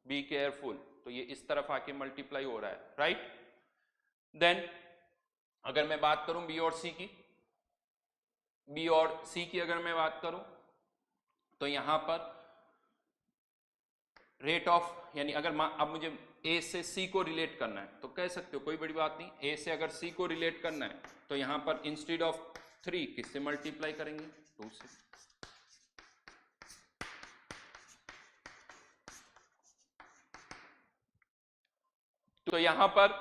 बी केयरफुल। तो ये इस तरफ आके मल्टीप्लाई हो रहा है, राइट। देन अगर मैं बात करूं बी और सी की, बी और सी की अगर मैं बात करूं, तो यहां पर रेट ऑफ, यानी अगर अब मुझे ए से सी को रिलेट करना है तो कह सकते हो, कोई बड़ी बात नहीं, ए से अगर सी को रिलेट करना है तो यहां पर इंस्टेड ऑफ 3 किससे मल्टीप्लाई करेंगे? 2 से। तो यहां पर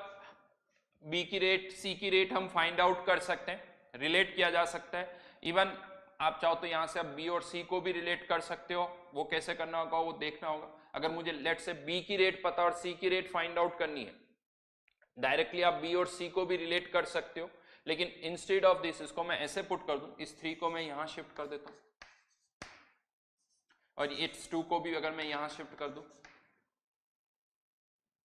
बी की रेट, सी की रेट हम फाइंड आउट कर सकते हैं, रिलेट किया जा सकता है। इवन आप चाहो तो यहां से आप बी और सी को भी रिलेट कर सकते हो, वो कैसे करना होगा वो देखना होगा। अगर मुझे लेट से बी की रेट पता और सी की रेट फाइंड आउट करनी है, डायरेक्टली आप बी और सी को भी रिलेट कर सकते हो, लेकिन इंस्टेड ऑफ दिस इसको मैं ऐसे पुट कर दूं, इस 3 को मैं यहां शिफ्ट कर देता हूं और इस 2 को भी अगर मैं यहां शिफ्ट कर दूं,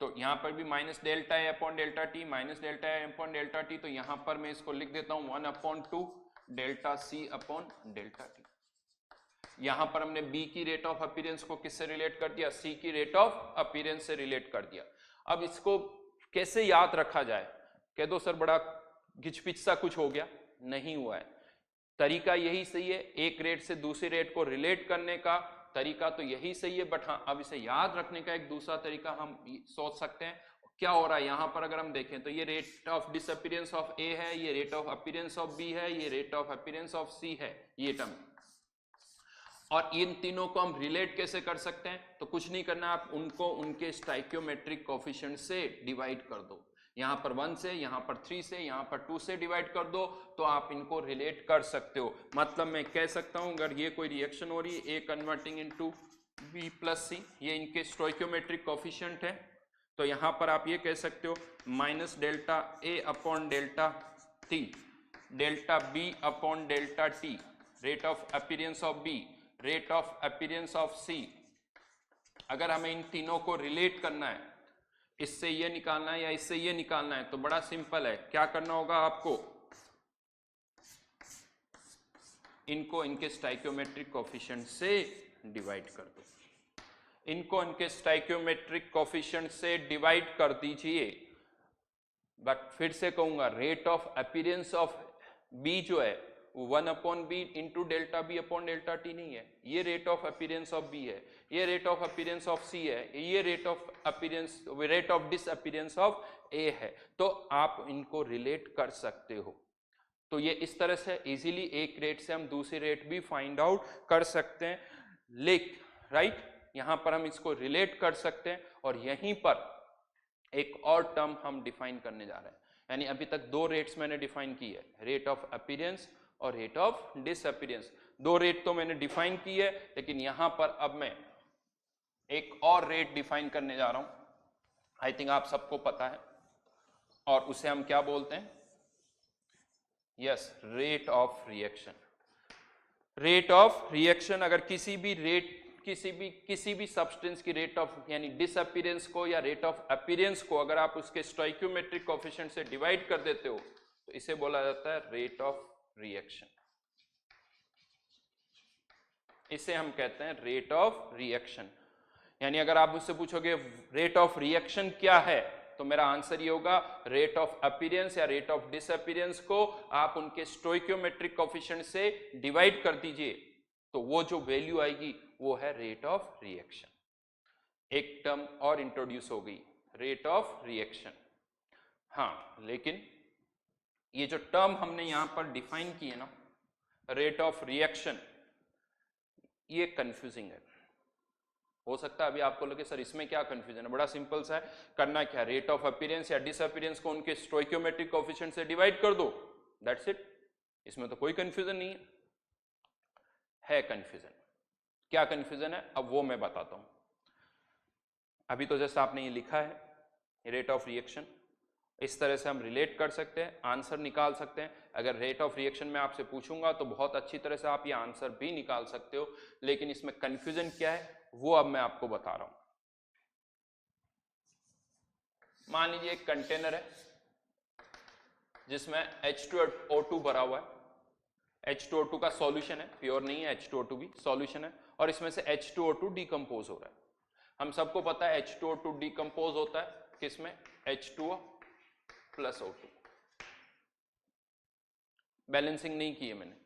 तो यहां पर भी minus delta A upon delta T, minus delta A upon delta T, तो यहां पर मैं इसको लिख देता हूं 1/2 delta C upon delta T. यहां पर हमने बी की रेट ऑफ अपीयरेंस को किससे रिलेट कर दिया? सी की रेट ऑफ अपीयरेंस से रिलेट कर दिया। अब इसको कैसे याद रखा जाए? कह दो सर बड़ा घिचपिच सा कुछ हो गया, नहीं हुआ है। तरीका यही सही है, एक रेट से दूसरी रेट को रिलेट करने का तरीका तो यही सही है, बट हाँ अब इसे याद रखने का एक दूसरा तरीका हम सोच सकते हैं। क्या हो रहा है यहां पर अगर हम देखें तो ये rate of disappearance of A है, ये rate of appearance of B है, ये rate of appearance of C है, ये टर्म। और इन तीनों को हम रिलेट कैसे कर सकते हैं? तो कुछ नहीं करना, आप उनको उनके स्टाइकियोमेट्रिक कोफिशिएंट से डिवाइड कर दो। यहां पर 1 से, यहां पर 3 से, यहां पर 2 से डिवाइड कर दो, तो आप इनको रिलेट कर सकते हो। मतलब मैं कह सकता हूं अगर ये कोई रिएक्शन हो रही है ए कन्वर्टिंग इनटू बी प्लस सी, ये इनके स्टोइकियोमेट्रिक कोफिशिएंट है, तो यहां पर आप ये कह सकते हो minus delta A upon delta T, delta B upon delta T, rate of appearance of B, rate of appearance of C. अगर हमें इन तीनों को रिलेट करना है, इससे ये निकालना है या इससे ये निकालना है, तो बड़ा सिंपल है, क्या करना होगा आपको? इनको इनके स्टाइकियोमेट्रिक कोफिशिएंट से डिवाइड कर दो, इनको इनके स्टाइकियोमेट्रिक कोफिशिएंट से डिवाइड कर दीजिए। बट फिर से कहूंगा, rate of appearance of B जो है 1/b into delta B upon delta T नहीं है, ये rate of appearance of B है, ये rate of appearance of C है, ये rate of appearance, rate of disappearance of A है। तो आप इनको रिलेट कर सकते हो। तो ये इस तरह से इजीली एक रेट से हम दूसरी रेट भी फाइंड आउट कर सकते हैं। राइट, यहां पर हम इसको रिलेट कर सकते हैं और यहीं पर एक और टर्म हम डिफाइन करने जा रहे हैं। यानी अभी तक दो रेट्स मैंने डिफाइन की है, रेट ऑफ अपीयरेंस और रेट ऑफ डिसअपीयरेंस। दो रेट तो मैंने डिफाइन की है, लेकिन यहां पर अब मैं एक और रेट डिफाइन करने जा रहा हूं। आई थिंक आप सबको पता है, और उसे हम क्या बोलते हैं? Yes, rate of reaction. Rate of reaction, अगर किसी भी सब्सटेंस की रेट ऑफ यानी डिसअपीयरेंस को या रेट ऑफ अपीयरेंस को अगर आप उसके स्टोइकियोमेट्रिक कोएफिशिएंट से डिवाइड कर देते हो तो इसे बोला जाता है रेट ऑफ रिएक्शन। इसे हम कहते हैं रेट ऑफ रिएक्शन। यानी अगर आप मुझसे पूछोगे रेट ऑफ रिएक्शन क्या है, तो मेरा आंसर ये होगा रेट ऑफ अपीयरेंस या रेट ऑफ डिसअपीयरेंस को आप उनके स्टोइकियोमेट्रिक कोएफिशिएंट से डिवाइड कर दीजिए तो वो जो वैल्यू आएगी वो है रेट ऑफ रिएक्शन। एक टर्म और इंट्रोड्यूस हो गई, रेट ऑफ रिएक्शन। हाँ, लेकिन ये जो टर्म हमने यहां पर डिफाइन की है ना, रेट ऑफ रिएक्शन, ये कंफ्यूजिंग है। हो सकता है अभी आपको लगे सर इसमें क्या कंफ्यूजन है, बड़ा सिंपल सा है। करना क्या, रेट ऑफ अपीयरेंस या डिसअपीयरेंस को उनके स्टोइकियोमेट्रिक कोएफिशिएंट से डिवाइड कर दो, दैट्स इट। इसमें तो कोई कंफ्यूजन नहीं है कंफ्यूजन। क्या कंफ्यूजन है, अब वो मैं बताता हूं। अभी तो जैसा आपने ये लिखा है रेट ऑफ रिएक्शन, इस तरह से हम रिलेट कर सकते हैं, आंसर निकाल सकते हैं। अगर रेट ऑफ रिएक्शन में आपसे पूछूंगा तो बहुत अच्छी तरह से आप ये आंसर भी निकाल सकते हो, लेकिन इसमें कंफ्यूजन क्या है वो अब मैं आपको बता रहा हूं। मान लीजिए एक कंटेनर है जिसमें H2O2 भरा हुआ है। H2O2 का सॉल्यूशन है, प्योर नहीं है, H2O2 भी सॉल्यूशन है, और इसमें से H2O2 डिकम्पोज हो रहा है। हम सबको पता है H2O2 डिकम्पोज होता है किसमें, H2O प्लस O2। बैलेंसिंग नहीं की है मैंने।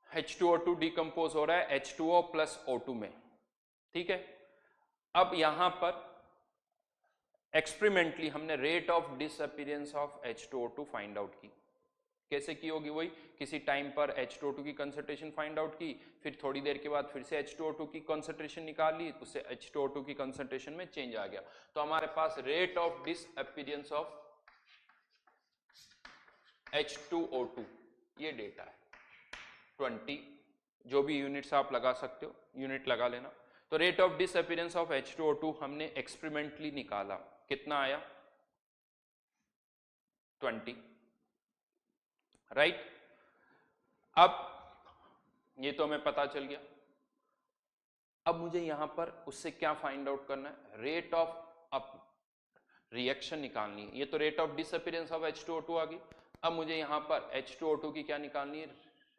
H2O2 डिकम्पोज हो रहा है H2O प्लस O2 में, ठीक है। अब यहां पर एक्सपेरिमेंटली हमने rate of disappearance of H2O2 find out की। कैसे की होगी, वही किसी टाइम पर H2O2 की कंसंट्रेशन फाइंड आउट की, फिर थोड़ी देर के बाद फिर से H2O2 की कंसंट्रेशन निकाल ली, उससे H2O2 की कंसंट्रेशन में चेंज आ गया। तो हमारे पास rate of disappearance of H2O2 ये डेटा है 20, जो भी यूनिट्स आप लगा सकते हो, यूनिट लगा लेना। तो rate of disappearance of H2O2 हमने एक्सपेरिमेंटली निकाला, कितना आया 20, राइट। अब ये तो हमें पता चल गया। अब मुझे यहां पर उससे क्या फाइंड आउट करना है, रेट ऑफ रिएक्शन निकालनी है। ये तो rate of disappearance of H2O2 आ गई। अब मुझे यहां पर H2O2 की क्या निकालनी है,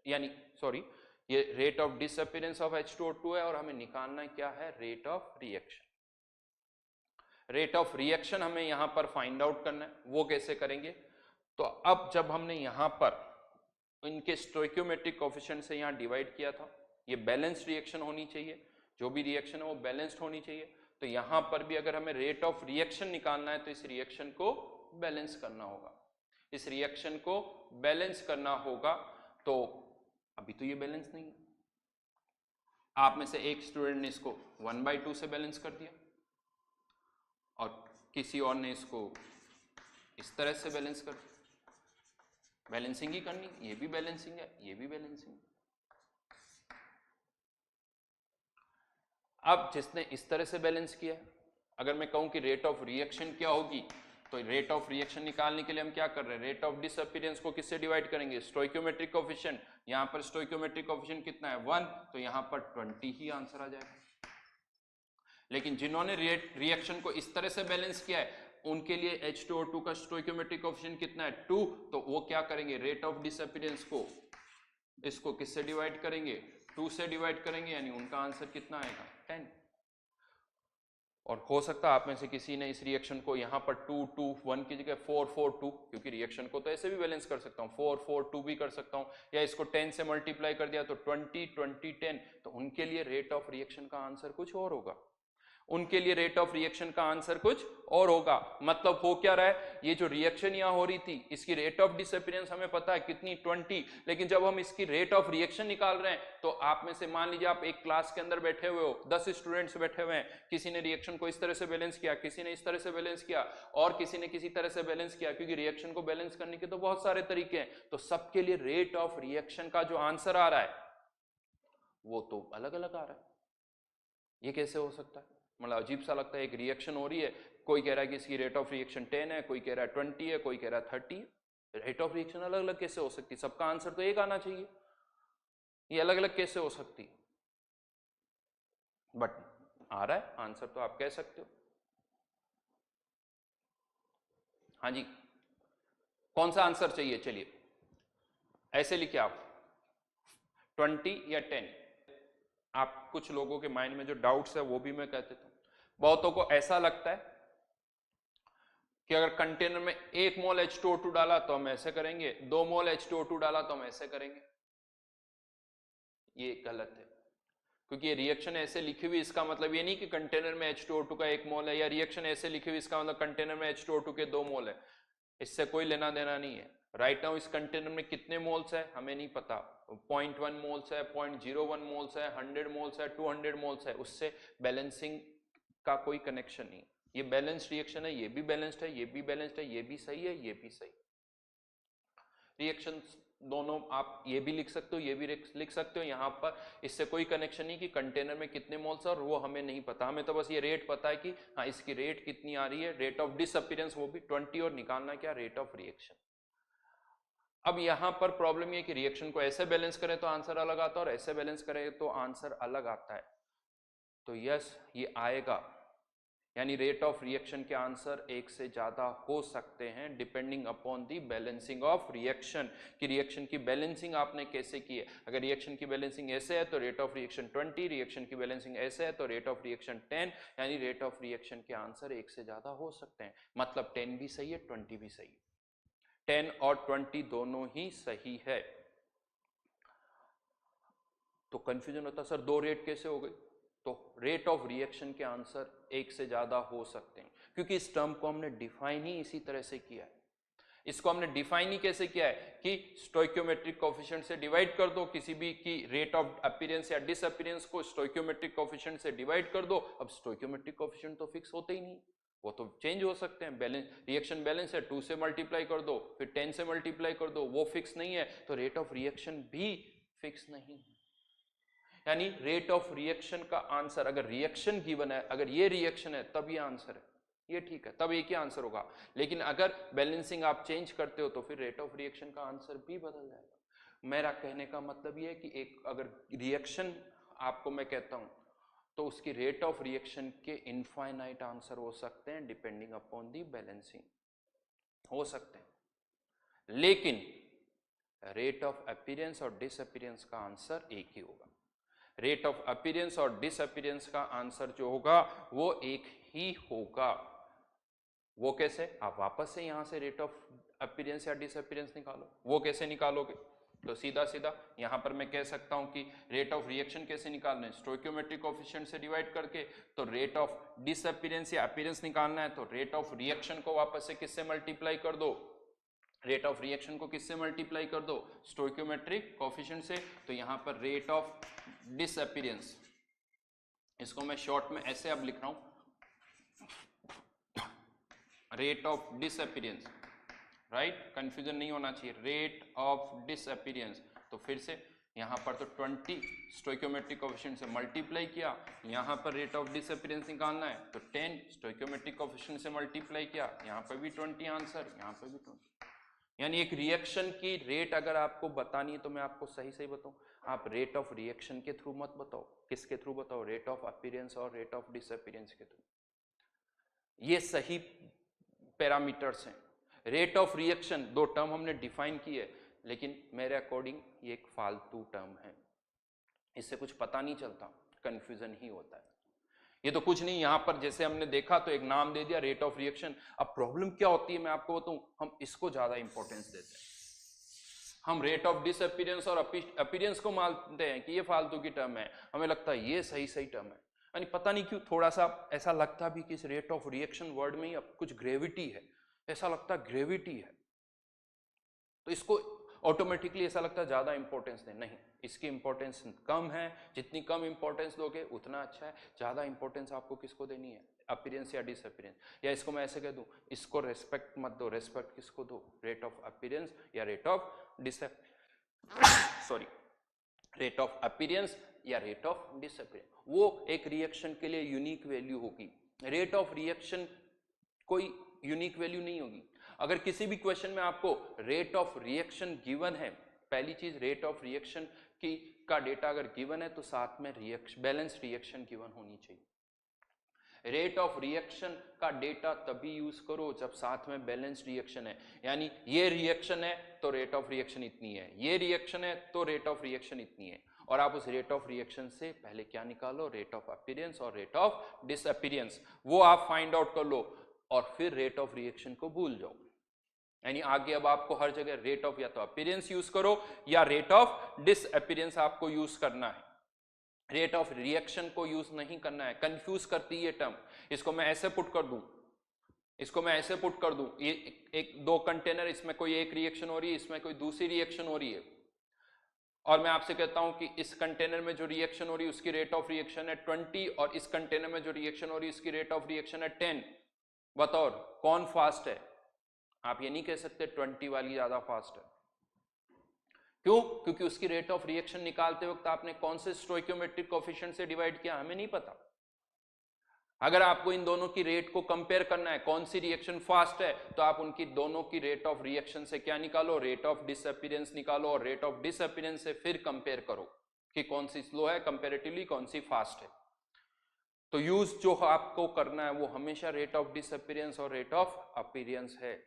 यानी सॉरी, ये rate of disappearance of H2O2 है और हमें निकालना क्या है, rate of reaction. Rate of reaction हमें यहां पर फाइंड आउट करना है। वो कैसे करेंगे, तो अब जब हमने यहां पर इनके स्टोइकियोमेट्रिक कोएफिशिएंट से यहां डिवाइड किया था, ये बैलेंस्ड रिएक्शन होनी चाहिए, जो भी रिएक्शन है वो बैलेंस्ड होनी चाहिए। तो यहां पर भी अगर हमें रेट ऑफ रिएक्शन निकालना है तो इस रिएक्शन को बैलेंस करना होगा, इस रिएक्शन को बैलेंस करना होगा। तो अभी तो ये बैलेंस नहीं है। आप में से एक स्टूडेंट ने इसको 1/2 से बैलेंस कर दिया और किसी और ने इसको इस तरह से बैलेंस कर दिया। बैलेंसिंग ही करनी, ये भी बैलेंसिंग है, ये भी बैलेंसिंग है। अब जिसने इस तरह से बैलेंस किया, अगर मैं कहूं कि रेट ऑफ रिएक्शन क्या होगी, तो रेट ऑफ रिएक्शन निकालने के लिए हम क्या कर रहे हैं, रेट ऑफ डिसअपीयरेंस को किससे डिवाइड करेंगे, स्टोइकियोमेट्रिक कोएफिशिएंट। यहां पर स्टोइकियोमेट्रिक कोएफिशिएंट कितना है 1, तो यहां पर 20 ही आंसर आ जाएगा। लेकिन जिन्होंने रिएक्शन को इस तरह से बैलेंस किया है उनके लिए H2O2 का स्टोइकियोमेट्रिक कोएफिशिएंट कितना है 2, तो वो क्या करेंगे, रेट ऑफ डिसअपीयरेंस को इसको किससे डिवाइड करेंगे, 2 से डिवाइड करेंगे, यानी उनका आंसर कितना आएगा 10। और हो सकता है आप में से किसी ने इस रिएक्शन को यहाँ पर 2 2 1 की जगह 4 4 2, क्योंकि रिएक्शन को तो ऐसे भी बैलेंस कर सकता हूँ, 4 4 2 भी कर सकता हूँ, या इसको 10 से मल्टीप्लाई कर दिया तो 20 20 10, तो उनके लिए रेट ऑफ रिएक्शन का आंसर कुछ और होगा। उनके लिए रेट ऑफ रिएक्शन का आंसर कुछ और होगा। मतलब हो क्या रहा है, ये जो रिएक्शन यहां हो रही थी इसकी रेट ऑफ डिसअपीयरेंस हमें पता है कितनी 20, लेकिन जब हम इसकी रेट ऑफ रिएक्शन निकाल रहे हैं तो आप में से मान लीजिए आप एक क्लास के अंदर बैठे हुए हो, 10 स्टूडेंट्स बैठे हुए हैं, किसी ने रिएक्शन को इस तरह से बैलेंस किया, किसी ने इस तरह से बैलेंस किया और किसी ने किसी तरह से बैलेंस किया, क्योंकि रिएक्शन को बैलेंस करने के तो बहुत सारे तरीके हैं, तो सबके लिए रेट ऑफ रिएक्शन का जो आंसर आ रहा है वो तो अलग अलग आ रहा है। ये कैसे हो सकता है, मतलब अजीब सा लगता है। एक रिएक्शन हो रही है, कोई कह रहा है कि इसकी रेट ऑफ रिएक्शन 10 है, कोई कह रहा है 20 है, कोई कह रहा है 30 है। रेट ऑफ रिएक्शन अलग अलग कैसे हो सकती है, सबका आंसर तो एक आना चाहिए, ये अलग अलग कैसे हो सकती, बट आ रहा है आंसर तो आप कह सकते हो। हाँ जी, कौन सा आंसर चाहिए, चलिए ऐसे लिखिए आप 20 या 10। आप कुछ लोगों के माइंड में जो डाउट्स है वो भी मैं कह देता हूं। बहुतों को ऐसा लगता है कि अगर कंटेनर में 1 मोल H2O2 डाला तो हम ऐसे करेंगे, 2 मोल H2O2 डाला तो हम ऐसे करेंगे। ये गलत है, क्योंकि ये रिएक्शन ऐसे लिखी हुई, इसका मतलब ये नहीं कि कंटेनर में H2O2 का 1 मोल है, या रिएक्शन ऐसे लिखी हुई इसका मतलब कंटेनर में H2O2 के 2 मोल है। इससे कोई लेना देना नहीं है। राइट नाउ इस कंटेनर में कितने मोल्स है हमें नहीं पता, 0.1 मोल्स है, 0.01 मोल्स है, 100 मोल्स है, 200 मोल्स है, उससे बैलेंसिंग का कोई कनेक्शन नहीं। ये बैलेंस्ड रिएक्शन है, ये भी बैलेंस्ड है, ये भी बैलेंस्ड है, ये भी सही है, ये भी सही। रिएक्शन दोनों आप ये भी लिख सकते हो, ये भी लिख सकते हो, यहाँ पर इससे कोई कनेक्शन नहीं कि कंटेनर में कितने मोल्स है, और वो हमें नहीं पता। हमें तो बस ये रेट पता है कि हाँ इसकी रेट कितनी आ रही है, रेट ऑफ डिसअपीयरेंस वो भी 20, और निकालना क्या, रेट ऑफ रिएक्शन। अब यहाँ पर प्रॉब्लम ये कि रिएक्शन को ऐसे बैलेंस करें तो आंसर अलग आता है और ऐसे बैलेंस करें तो आंसर अलग आता है। तो यस ये आएगा, यानी रेट ऑफ रिएक्शन के आंसर एक से ज्यादा हो सकते हैं depending upon the balancing of reaction, कि रिएक्शन की बैलेंसिंग आपने कैसे की है। अगर रिएक्शन की बैलेंसिंग ऐसे है तो रेट ऑफ रिएक्शन 20, रिएक्शन की बैलेंसिंग ऐसे है तो रेट ऑफ रिएक्शन 10, यानी रेट ऑफ रिएक्शन के आंसर एक से ज्यादा हो सकते हैं। मतलब 10 भी सही है, 20 भी सही है, 10 और 20 दोनों ही सही है। तो कंफ्यूजन होता सर 2 रेट कैसे हो गई, तो रेट ऑफ रिएक्शन के आंसर एक से ज्यादा हो सकते हैं, क्योंकि इस टर्म को हमने डिफाइन ही इसी तरह से किया है। इसको हमने डिफाइन ही कैसे किया है कि स्टोइकियोमेट्रिक कोफिशिएंट से डिवाइड कर दो, किसी भी की रेट ऑफ अपीयरेंस या डिसअपीयरेंस को स्टोइकियोमेट्रिक कोफिशिएंट से डिवाइड कर दो। अब स्टोइकियोमेट्रिक कोफिशिएंट तो फिक्स होते ही नहीं, वो तो चेंज हो सकते हैं। बैलेंस रिएक्शन बैलेंस है, 2 से मल्टीप्लाई कर दो, फिर 10 से मल्टीप्लाई कर दो, वो फिक्स नहीं है, तो रेट ऑफ रिएक्शन भी फिक्स नहीं है। यानी रेट ऑफ रिएक्शन का आंसर, अगर रिएक्शन गिवन है, अगर ये रिएक्शन है तब ये आंसर है, ये ठीक है, तब एक ही आंसर होगा। लेकिन अगर बैलेंसिंग आप चेंज करते हो तो फिर रेट ऑफ रिएक्शन का आंसर भी बदल जाएगा। मेरा कहने का मतलब ये है कि एक अगर रिएक्शन आपको मैं कहता हूं तो उसकी रेट ऑफ रिएक्शन के इनफाइनाइट आंसर हो सकते हैं डिपेंडिंग अपॉन दी बैलेंसिंग, हो सकते हैं, लेकिन रेट ऑफ अपीयरेंस और डिसअपीयरेंस का आंसर एक ही होगा। रेट ऑफ अपीयरेंस और डिसअपीयरेंस का आंसर जो होगा वो एक ही होगा। वो कैसे, आप वापस से यहां से रेट ऑफ अपीयरेंस या डिसअपीयरेंस निकालो। वो कैसे निकालोगे, तो सीधा सीधा यहां पर मैं कह सकता हूं कि रेट ऑफ रिएक्शन कैसे निकालना है, स्टोइकियोमेट्रिक कोएफिशिएंट से डिवाइड करके। तो रेट ऑफ डिसअपीयरेंस या अपीयरेंस निकालना है तो रेट ऑफ रिएक्शन को वापस से किससे मल्टीप्लाई कर दो, रेट ऑफ रिएक्शन को किससे मल्टीप्लाई कर दो, स्टोइकियोमेट्रिक कोएफिशिएंट से। तो यहां पर रेट ऑफ डिसअपीयरेंस, इसको मैं शॉर्ट में ऐसे अब लिख रहा हूं, rate of disappearance, right, confusion नहीं होना चाहिए, रेट ऑफ डिसअपीयरेंस। तो फिर से यहां पर तो 20 स्टोइकियोमेट्रिक कोएफिशिएंट से मल्टीप्लाई किया, यहां पर रेट ऑफ डिसअपीयरेंस निकालना है तो 10 स्टोइकियोमेट्रिक कोएफिशिएंट से मल्टीप्लाई किया, यहां पर भी 20 आंसर, यहां पर भी 20। यानी एक रिएक्शन की रेट अगर आपको बतानी है तो मैं आपको सही सही बताऊं, आप रेट ऑफ रिएक्शन के थ्रू मत बताओ, किसके थ्रू बताओ, रेट ऑफ अपीयरेंस और रेट ऑफ डिसअपीयरेंस के थ्रू। ये सही पैरामीटर्स हैं। रेट ऑफ रिएक्शन 2 टर्म हमने डिफाइन की है, लेकिन मेरे अकॉर्डिंग ये एक फालतू टर्म है, इससे कुछ पता नहीं चलता, कंफ्यूजन ही होता है। ये तो कुछ नहीं, यहां पर जैसे हमने देखा तो एक नाम दे दिया रेट ऑफ रिएक्शन। अब प्रॉब्लम क्या होती है मैं आपको बताऊं, हम इसको ज्यादा इंपॉर्टेंस देते हैं, हम रेट ऑफ डिसअपीयरेंस और अपीयरेंस को मानते हैं कि ये फालतू की टर्म है, हमें लगता है ये सही टर्म है। यानी पता नहीं क्यों थोड़ा सा ऐसा लगता भी कि इस रेट ऑफ रिएक्शन वर्ड में ही अब कुछ ग्रेविटी है, ऐसा लगता है ग्रेविटी है, तो इसको ऑटोमेटिकली ऐसा लगता है ज्यादा इंपॉर्टेंस दें। नहीं, इसकी इंपॉर्टेंस कम है, जितनी कम इंपॉर्टेंस दोगे उतना अच्छा है। ज्यादा इंपॉर्टेंस आपको किसको देनी है, अपीयरेंस या डिसअपीयरेंस, या इसको मैं ऐसे कह दूं, इसको रेस्पेक्ट मत दो, रेस्पेक्ट किसको दो, रेट ऑफ अपीयरेंस या rate of sorry rate of appearance या रेट ऑफ डिसअपीयरेंस। वो एक रिएक्शन के लिए यूनिक वैल्यू होगी, रेट ऑफ रिएक्शन कोई यूनिक वैल्यू नहीं होगी। अगर किसी भी क्वेश्चन में आपको रेट ऑफ रिएक्शन गिवन है, पहली चीज रेट ऑफ रिएक्शन की का डेटा अगर गिवन है तो साथ में बैलेंस रिएक्शन गिवन होनी चाहिए। रेट ऑफ रिएक्शन का डेटा तभी यूज करो जब साथ में बैलेंस रिएक्शन है, यानी ये रिएक्शन है तो रेट ऑफ रिएक्शन इतनी है, ये रिएक्शन है तो रेट ऑफ रिएक्शन इतनी है, और आप उस रेट ऑफ रिएक्शन से पहले क्या निकालो, रेट ऑफ अपीयरेंस और रेट ऑफ डिसअपीयरेंस, वो आप फाइंड आउट कर लो और फिर रेट ऑफ रिएक्शन को भूल जाओ। यानी आगे अब आपको हर जगह रेट ऑफ या तो अपीयरेंस यूज करो या रेट ऑफ डिसअपीयरेंस आपको यूज करना है, रेट ऑफ रिएक्शन को यूज नहीं करना है। कंफ्यूज करती है टर्म, इसको मैं ऐसे पुट कर दूं, इसको मैं ऐसे पुट कर दूं, ये एक दो कंटेनर, इसमें कोई एक रिएक्शन हो रही है, इसमें कोई दूसरी रिएक्शन हो रही है, और मैं आपसे कहता हूं कि इस कंटेनर में जो रिएक्शन हो रही है उसकी रेट ऑफ रिएक्शन है 20 और इस कंटेनर में जो रिएक्शन हो रही है उसकी रेट ऑफ रिएक्शन है 10, बताओ कौन फास्ट है? आप ये नहीं कह सकते 20 वाली ज्यादा फास्ट है। क्यों? क्योंकि उसकी रेट ऑफ रिएक्शन निकालते वक्त आपने कौन से स्टोइकियोमेट्रिक कोएफिशिएंट से डिवाइड किया, हमें नहीं पता। अगर आपको इन दोनों की रेट को कंपेयर करना है, कौन सी रिएक्शन फास्ट है, तो आप उनकी दोनों की रेट ऑफ रिएक्शन से क्या निकालो, रेट ऑफ डिसअपीयरेंस निकालो, और रेट ऑफ डिसअपीयरेंस से फिर कंपेयर करो कि कौन सी स्लो है कंपैरेटिवली, कौन सी फास्ट है। तो यूज जो आपको करना है वो हमेशा रेट ऑफ डिसअपीयरेंस और रेट ऑफ अपीयरेंस है,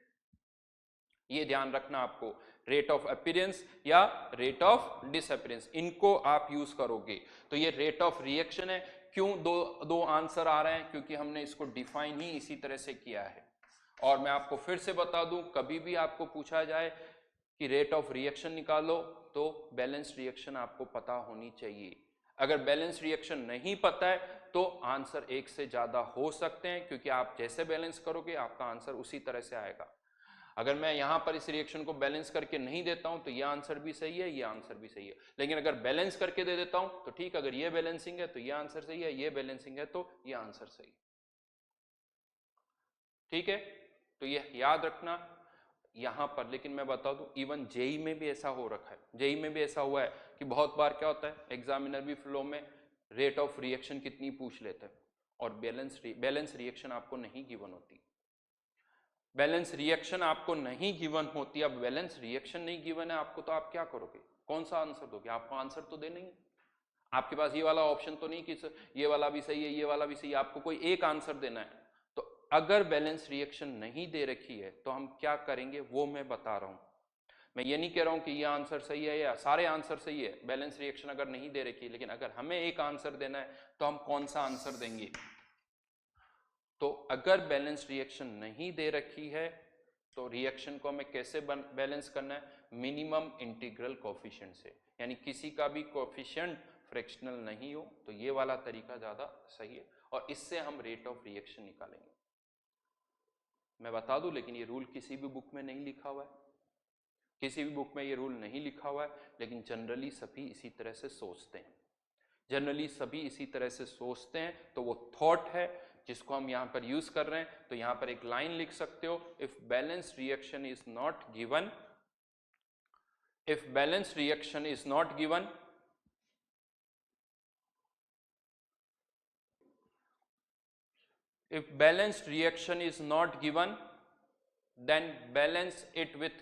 ये ध्यान रखना आपको। रेट ऑफ अपीयरेंस या रेट ऑफ डिसअपीयरेंस, इनको आप यूज करोगे। तो ये रेट ऑफ रिएक्शन है। क्यों दो आंसर आ रहे हैं? क्योंकि हमने इसको डिफाइन ही इसी तरह से किया है। और मैं आपको फिर से बता दूं, कभी भी आपको पूछा जाए कि रेट ऑफ रिएक्शन निकालो तो बैलेंस रिएक्शन आपको पता होनी चाहिए। अगर बैलेंस रिएक्शन नहीं पता है तो आंसर एक से ज्यादा हो सकते हैं, क्योंकि आप जैसे बैलेंस करोगे आपका आंसर उसी तरह से आएगा। अगर मैं यहां पर इस रिएक्शन को बैलेंस करके नहीं देता हूं तो ये आंसर भी सही है, ये आंसर भी सही है। लेकिन अगर बैलेंस करके दे देता हूं तो ठीक, अगर ये बैलेंसिंग है तो ये आंसर सही है, ये बैलेंसिंग है तो ये आंसर सही है। ठीक है, तो ये याद रखना यहां पर। लेकिन मैं बता दूं, इवन जेई में भी ऐसा हो रखा है, जेई में भी ऐसा हुआ है कि बहुत बार क्या होता है, एग्जामिनर भी फ्लो में रेट ऑफ रिएक्शन कितनी पूछ लेते हैं और बैलेंस रिएक्शन आपको नहीं गिवन होती, बैलेंस रिएक्शन आपको नहीं गिवन होती। अब बैलेंस रिएक्शन नहीं गिवन है आपको, तो आप क्या करोगे, कौन सा आंसर दोगे? आपको आंसर तो देना ही, आपके पास ये वाला ऑप्शन तो नहीं कि ये वाला भी सही है ये वाला भी सही है, आपको कोई एक आंसर देना है। तो अगर बैलेंस रिएक्शन नहीं दे रखी है तो हम क्या करेंगे वो मैं बता रहा हूं। मैं ये नहीं कह रहा हूं कि ये आंसर सही है या सारे आंसर सही है, बैलेंस रिएक्शन अगर नहीं दे रखी है, लेकिन अगर हमें एक आंसर देना है तो हम कौन सा आंसर देंगे। तो अगर बैलेंस रिएक्शन नहीं दे रखी है तो रिएक्शन को हमें कैसे बैलेंस करना है, मिनिमम इंटीग्रल कोएफिशिएंट से, यानी किसी का भी कोएफिशिएंट फ्रैक्शनल नहीं हो, तो ये वाला तरीका ज्यादा सही है और इससे हम रेट ऑफ रिएक्शन निकालेंगे। मैं बता दूं, लेकिन ये रूल किसी भी बुक में नहीं लिखा हुआ है, किसी भी बुक में ये रूल नहीं लिखा हुआ है, लेकिन जनरली सभी इसी तरह से सोचते हैं, जनरली सभी इसी तरह से सोचते हैं। तो वो थॉट है जिसको हम यहां पर यूज कर रहे हैं। तो यहां पर एक लाइन लिख सकते हो, if balance reaction is not given, if balance reaction is not given, if balanced reaction is not given, then balance it with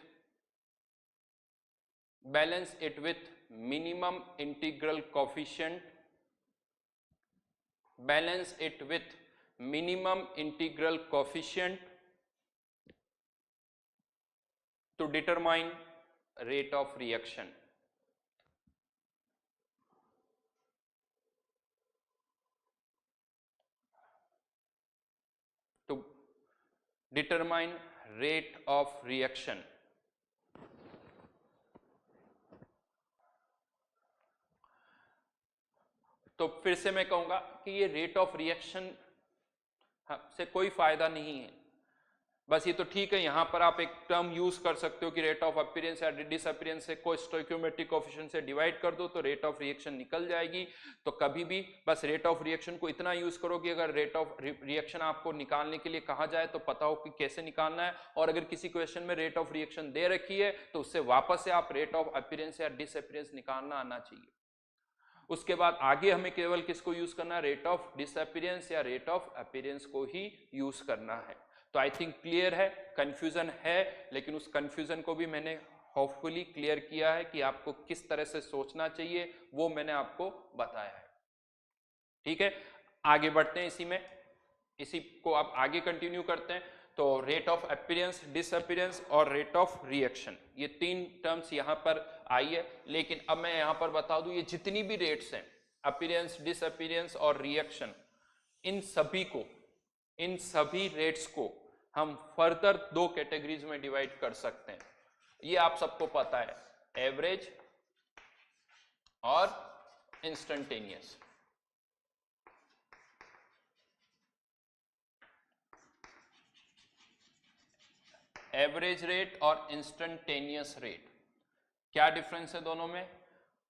minimum integral coefficient, balance it with minimum integral coefficient to determine rate of reaction. To determine rate of reaction. तो फिर से मैं कहूंगा कि ये rate of reaction से कोई फायदा नहीं है। बस ये तो ठीक है, यहां पर आप एक टर्म यूज कर सकते हो कि रेट ऑफ अपीयरेंस या डिसअपीयरेंस से को स्टोइकियोमेट्रिक कोएफिशिएंट से डिवाइड कर दो तो रेट ऑफ रिएक्शन निकल जाएगी। तो कभी भी बस रेट ऑफ रिएक्शन को इतना यूज करो कि अगर रेट ऑफ रिएक्शन आपको निकालने के लिए कहा जाए तो पता हो कि कैसे निकालना है, और अगर किसी क्वेश्चन में रेट ऑफ रिएक्शन दे रखी है तो उससे वापस से आप रेट ऑफ अपीयरेंस या डिसअपीयरेंस निकालना आना चाहिए। उसके बाद आगे हमें केवल किसको यूज करना है, रेट ऑफ डिसअपीयरेंस या रेट ऑफ अपीयरेंस को ही यूज करना है। तो आई थिंक क्लियर है, कंफ्यूजन है, लेकिन उस कंफ्यूजन को भी मैंने होपफुली क्लियर किया है कि आपको किस तरह से सोचना चाहिए, वो मैंने आपको बताया है। ठीक है, आगे बढ़ते हैं, इसी को आप आगे कंटिन्यू करते हैं। तो रेट ऑफ अपीयरेंस, डिसअपीयरेंस और रेट ऑफ रिएक्शन, ये तीन टर्म्स यहां पर आई है। लेकिन अब मैं यहां पर बता दूं, ये जितनी भी रेट्स हैं, अपीयरेंस, डिसअपीयरेंस और रिएक्शन, इन सभी रेट्स को हम फर्दर दो कैटेगरीज में डिवाइड कर सकते हैं। ये आप सबको पता है, एवरेज और इंस्टेंटेनियस। एवरेज रेट और इंस्टेंटेनियस रेट, क्या डिफरेंस है दोनों में?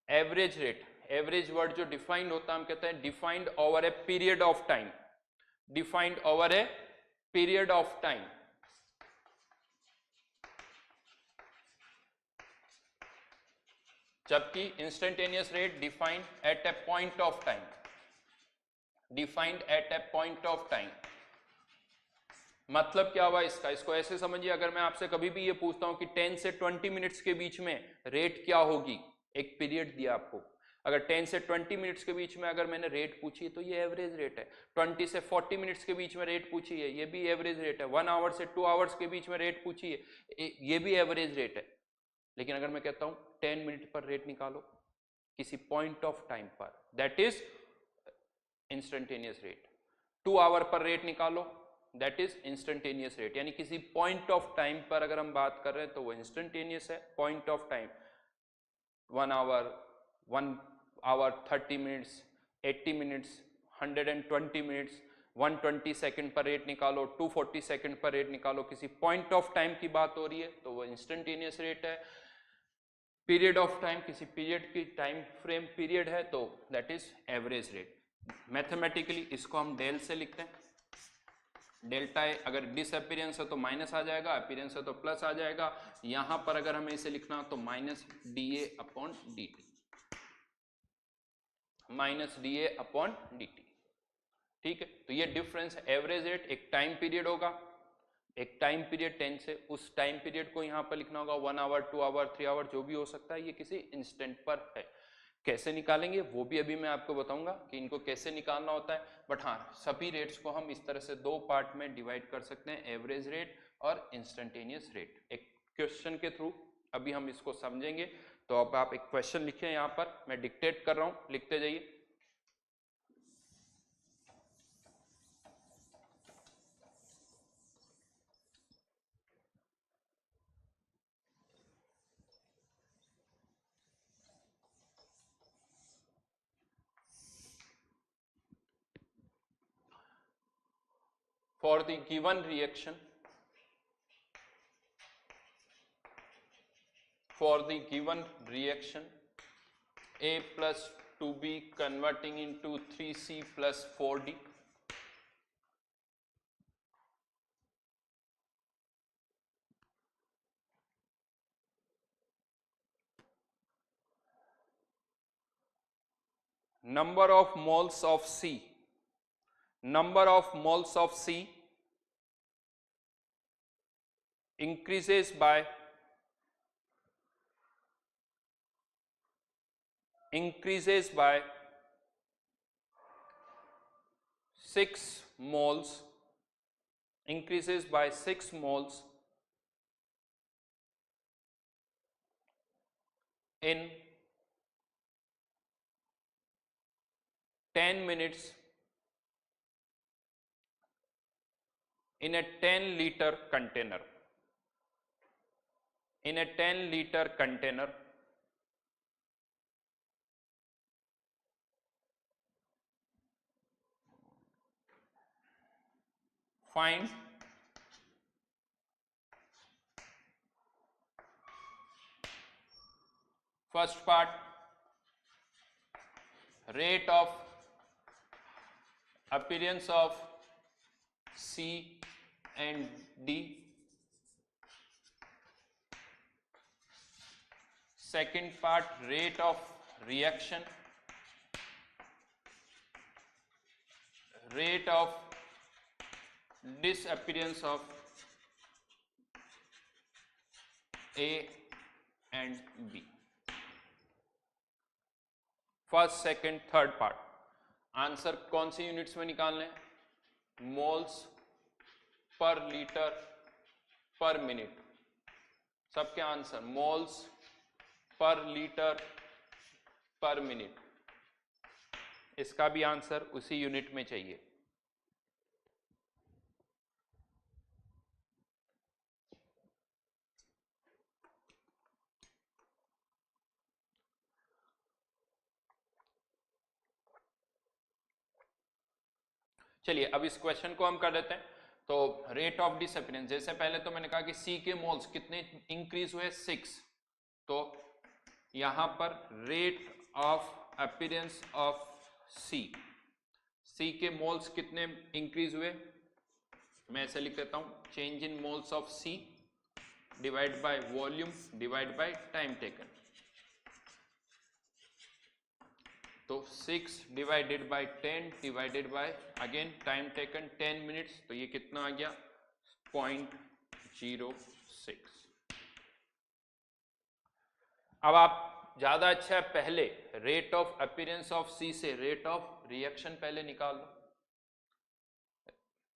एवरेज रेट, एवरेज वर्ड जो डिफाइंड होता है, हम कहते हैं defined over a period of time, defined over a period of time. जबकि instantaneous rate defined at a point of time, defined at a point of time. मतलब क्या हुआ इसका, इसको ऐसे समझिए, अगर मैं आपसे कभी भी ये पूछता हूं कि 10 से 20 मिनट्स के बीच में रेट क्या होगी, एक पीरियड दिया आपको, अगर 10 से 20 मिनट्स के बीच में अगर मैंने रेट पूछी तो ये एवरेज रेट है। 20 से 40 मिनट्स के बीच में रेट पूछी है, ये भी एवरेज रेट है। 1 आवर से 2 आवर्स के बीच में रेट पूछी है, ये भी एवरेज रेट है। लेकिन अगर मैं कहता हूं 10 मिनट पर रेट निकालो किसी पॉइंट ऑफ टाइम पर, that is instantaneous rate. 2 hour पर रेट निकालो, दैट इज इंस्टेंटेनियस रेट। यानी किसी पॉइंट ऑफ टाइम पर अगर हम बात कर रहे हैं तो वो इंस्टेंटेनियस है। Point of time 1 hour, 1 hour 30 minutes, 80 minutes, 120 minutes, 120 second पर रेट निकालो, 240 सेकंड पर रेट निकालो, किसी पॉइंट ऑफ टाइम की बात हो रही है तो वो इंस्टेंटेनियस रेट है। पीरियड ऑफ टाइम, किसी पीरियड की टाइम फ्रेम पीरियड है तो that is average rate. Mathematically इसको हम डेल से लिखते हैं, डेल्टा ए, अगर डिसअपीयरेंस है तो माइनस आ जाएगा, अपीयरेंस है तो प्लस आ जाएगा। यहां पर अगर हमें इसे लिखना तो minus D A upon D T, minus D A upon D T. ठीक है, तो ये डिफरेंस एवरेज रेट, एक टाइम पीरियड होगा, एक टाइम पीरियड 10 से, उस टाइम पीरियड को यहां पर लिखना होगा 1 आवर, 2 आवर, 3 आवर, जो भी हो सकता है, ये किसी इंस्टेंट पर है। कैसे निकालेंगे वो भी अभी मैं आपको बताऊंगा कि इनको कैसे निकालना होता है। बट हाँ, सभी रेट्स को हम इस तरह से दो पार्ट में डिवाइड कर सकते हैं, एवरेज रेट और इंस्टेंटेनियस रेट, एक क्वेश्चन के थ्रू अभी हम इसको समझेंगे। तो अब आप एक क्वेश्चन लिखें, यहां पर मैं डिक्टेट कर रहा हूं, लिखते जाइए। For the given reaction, A plus 2B converting into 3C plus 4D, number of moles of C increases by 6 moles, increases by 6 moles in 10 minutes in a 10-liter container. In a 10-liter container, find first part rate of appearance of C and D. Second part rate of reaction, rate of disappearance of A and B. First second third part answer कौन सी units में निकालने हैं? Moles per litre per minute. सबके answer moles per litre per minute. इसका भी answer उसी unit में चाहिए। चलिए अब इस क्वेश्चन को हम कर देते हैं। तो रेट ऑफ डिसअपीयरेंस, जैसे पहले तो मैंने कहा कि सी के मोल्स कितने इंक्रीज हुए 6, तो यहां पर रेट ऑफ अपीयरेंस ऑफ सी के मोल्स कितने इंक्रीज हुए, मैं ऐसे लिख देता हूं, change in moles of C divide by volume divide by time taken. तो 6 divided by 10 divided by again time taken 10 minutes, तो ये कितना आ गया 0.06। अब आप ज्यादा अच्छा है पहले रेट ऑफ अपीयरेंस ऑफ सी से रेट ऑफ रिएक्शन पहले निकाल लो,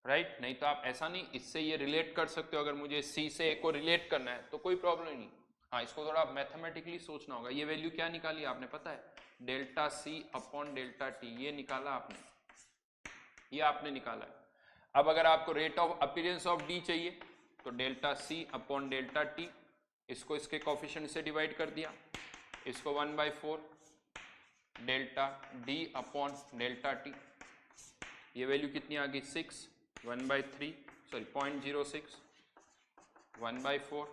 राइट? नहीं तो आप ऐसा नहीं, इससे ये रिलेट कर सकते हो। अगर मुझे सी से ए को रिलेट करना है तो कोई प्रॉब्लम नहीं। हाँ, इसको थोड़ा मैथमेटिकली सोचना होगा। ये वैल्यू क्या निकाली आपने पता है? Delta C upon delta t, ये निकाला आपने, ये आपने निकाला है। अब अगर आपको rate of appearance of D चाहिए तो delta C upon delta t, इसको इसके कोफिशिएंट से डिवाइड कर दिया, इसको 1/4 delta D upon delta t, ये वैल्यू कितनी आ गई 6, 1/3 सॉरी 0.06 1/4,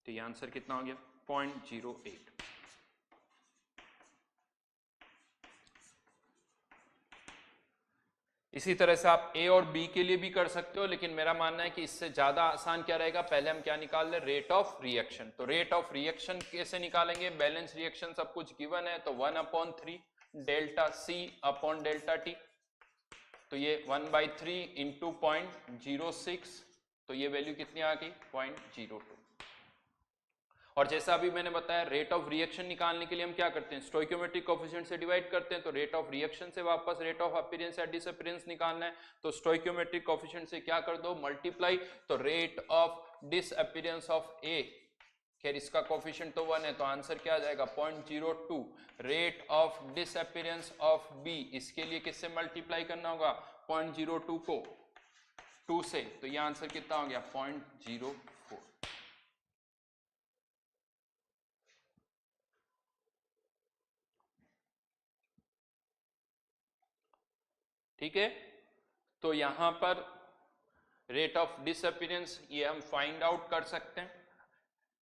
तो ये आंसर कितना हो गया 0.08। इसी तरह से आप ए और बी के लिए भी कर सकते हो, लेकिन मेरा मानना है कि इससे ज्यादा आसान क्या रहेगा, पहले हम क्या निकाल लें, रेट ऑफ रिएक्शन। तो रेट ऑफ रिएक्शन कैसे निकालेंगे? बैलेंस रिएक्शन सब कुछ गिवन है, तो 1/3 delta C upon delta T, तो ये 1/3 इंटू 0.06, तो ये वैल्यू कितनी आ गई 0.02। और जैसा अभी मैंने बताया रेट ऑफ रिएक्शन निकालने के लिए हम क्या करते हैं, स्टोइकियोमेट्रिक कोएफिशिएंट से डिवाइड करते हैं। तो रेट ऑफ रिएक्शन से वापस रेट ऑफ अपीयरेंस या डिसअपीयरेंस निकालना है, तो स्टोइकियोमेट्रिक कोएफिशिएंट से क्या कर दो, मल्टीप्लाई। तो रेट ऑफ डिसअपीयरेंस ऑफ ए, खैर इसका कोएफिशिएंट तो 1 है, तो आंसर क्या आ जाएगा 0.02। Rate of disappearance of B, इसके लिए किससे मल्टीप्लाई करना होगा 0.02 को 2 से, तो ये आंसर कितना हो गया 0.04। ठीक है, तो यहां पर रेट ऑफ डिसअपीयरेंस ये हम फाइंड आउट कर सकते हैं।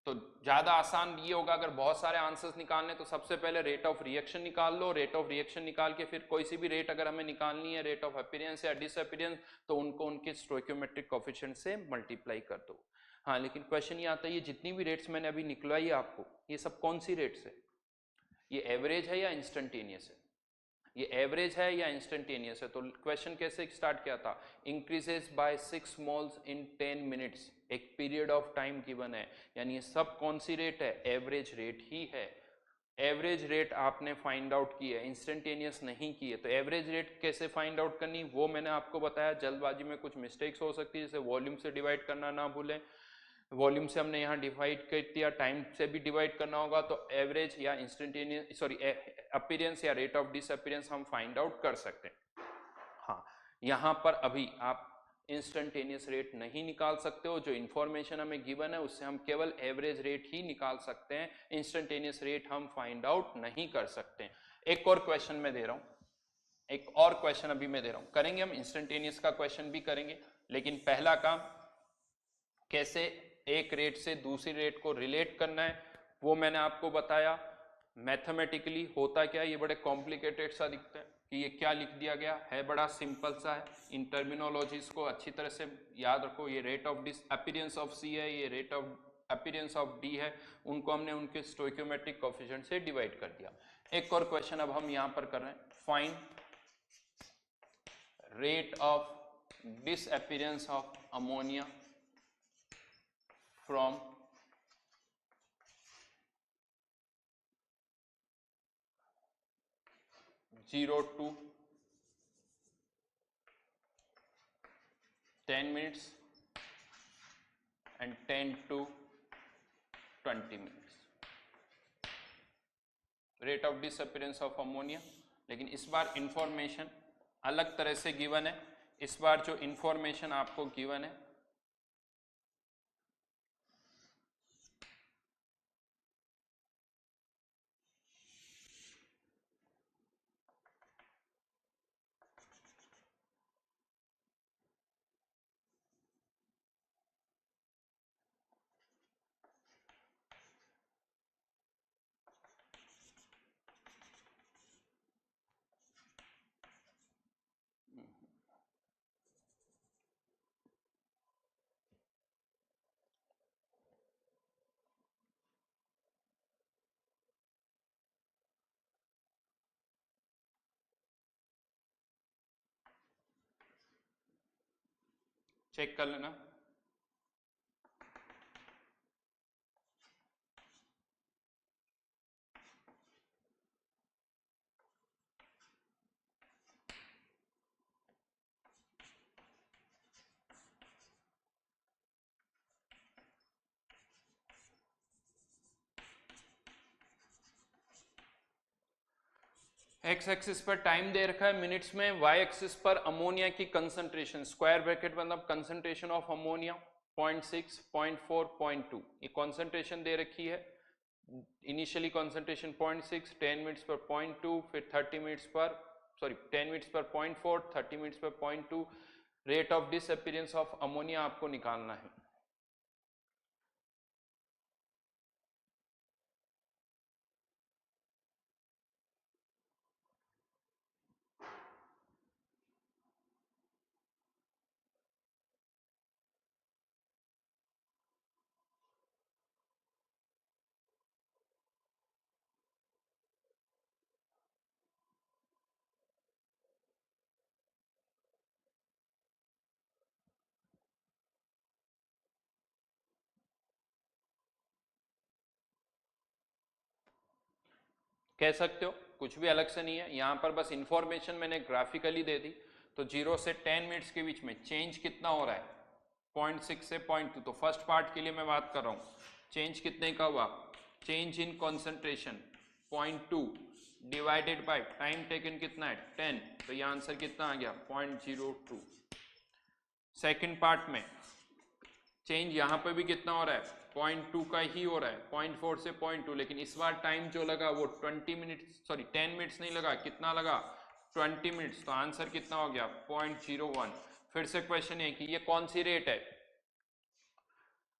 तो ज्यादा आसान ये होगा, अगर बहुत सारे आंसर्स निकालने तो सबसे पहले रेट ऑफ रिएक्शन निकाल लो, रेट ऑफ रिएक्शन निकाल के फिर कोई सी भी रेट अगर हमें निकालनी है, रेट ऑफ अपीयरेंस या डिसअपीयरेंस, तो उनको उनके स्टोइकियोमेट्रिक कोएफिशिएंट से मल्टीप्लाई कर दो। हाँ, लेकिन क्वेश्चन ये आता है, ये जितनी भी रेट्स मैंने अभी निकलवाई आपको, ये सब कौन सी रेट्स है? ये एवरेज है या इंस्टेंटेनियस है? ये एवरेज है या इंस्टेंटेनियस है? तो क्वेश्चन कैसे स्टार्ट किया था, increases by 6 moles in 10 minutes, एक पीरियड ऑफ टाइम गिवन है, यानी ये सब कौन सी रेट है, एवरेज रेट ही है। एवरेज रेट आपने फाइंड आउट की है, इंस्टेंटेनियस नहीं की है। तो एवरेज रेट कैसे फाइंड आउट करनी वो मैंने आपको बताया, जल्दबाजी में कुछ मिस्टेक्स हो सकती है, जैसे वॉल्यूम से डिवाइड करना ना भूलें, वॉल्यूम से हमने यहाँ डिवाइड कर दिया, टाइम से भी डिवाइड करना होगा, तो एवरेज या इंस्टेंटेनियस सॉरी अपीयरेंस या रेट ऑफ डिसअपीयरेंस हम फाइंड आउट कर सकते हैं। हाँ, यहाँ पर अभी आप इंस्टेंटेनियस रेट नहीं निकाल सकते हो, जो इन्फॉर्मेशन हमें गिवन है उससे हम केवल एवरेज रेट ही निकाल सकते हैं, इंस्टेंटेनियस रेट हम फाइंड आउट नहीं कर सकते। एक और क्वेश्चन मैं दे रहा हूं, एक और क्वेश्चन अभी मैं दे रहा हूं, करेंगे हम इंस्टेंटेनियस का क्वेश्चन भी करेंगे, लेकिन पहला काम कैसे एक रेट से दूसरी रेट को रिलेट करना है वो मैंने आपको बताया। मैथमेटिकली होता क्या है, ये बड़े कॉम्प्लिकेटेड सा दिखता है कि ये क्या लिख दिया गया है, बड़ा सिंपल सा है। इन टर्मिनोलॉजीज को अच्छी तरह से याद रखो। ये rate of appearance of C है, ये rate of appearance of D है, उनको हमने उनके स्टोइकियोमेट्रिक कोएफिशिएंट से डिवाइड कर दिया। एक और क्वेश्चन अब हम यहां पर कर रहे हैं, find rate of disappearance of ammonia from 0 to 10 minutes and 10 to 20 minutes. Rate of disappearance of ammonia, लेकिन इस बार इंफॉर्मेशन अलग तरह से गिवन है। इस बार जो इंफॉर्मेशन आपको गिवन है चेक कर लेना। एक्स एक्सिस पर टाइम दे रखा है मिनट्स में, वाई एक्सिस पर अमोनिया की कंसंट्रेशन, स्क्वायर ब्रैकेट मतलब कंसंट्रेशन ऑफ अमोनिया 0.6, 0.4, 0.2, ये कंसंट्रेशन दे रखी है। इनिशियली कंसंट्रेशन 0.6, 10 मिनट्स पर 0.2, फिर 30 मिनट्स पर 10 मिनट्स पर 0.4, 30 मिनट्स पर 0.2। Rate of disappearance of ammonia आपको निकालना है। कह सकते हो, कुछ भी अलग से नहीं है, यहां पर बस इंफॉर्मेशन मैंने ग्राफिकली दे दी। तो 0 से 10 मिनट्स के बीच में चेंज कितना हो रहा है, 0.6 से 0.2। तो फर्स्ट पार्ट के लिए मैं बात कर रहा हूं, चेंज कितने का हुआ, change in concentration 0.2 divided by time taken कितना है 10, तो ये आंसर कितना आ गया 0.02। सेकेंड पार्ट में चेंज यहां पर भी कितना हो रहा है 0.2 का ही हो रहा है, 0.4 से 0.2, लेकिन इस बार टाइम जो लगा वो 10 मिनट्स नहीं लगा, कितना लगा 20 मिनट्स। तो आंसर कितना हो गया 0.01। फिर से क्वेश्चन है कि ये कौन सी रेट है,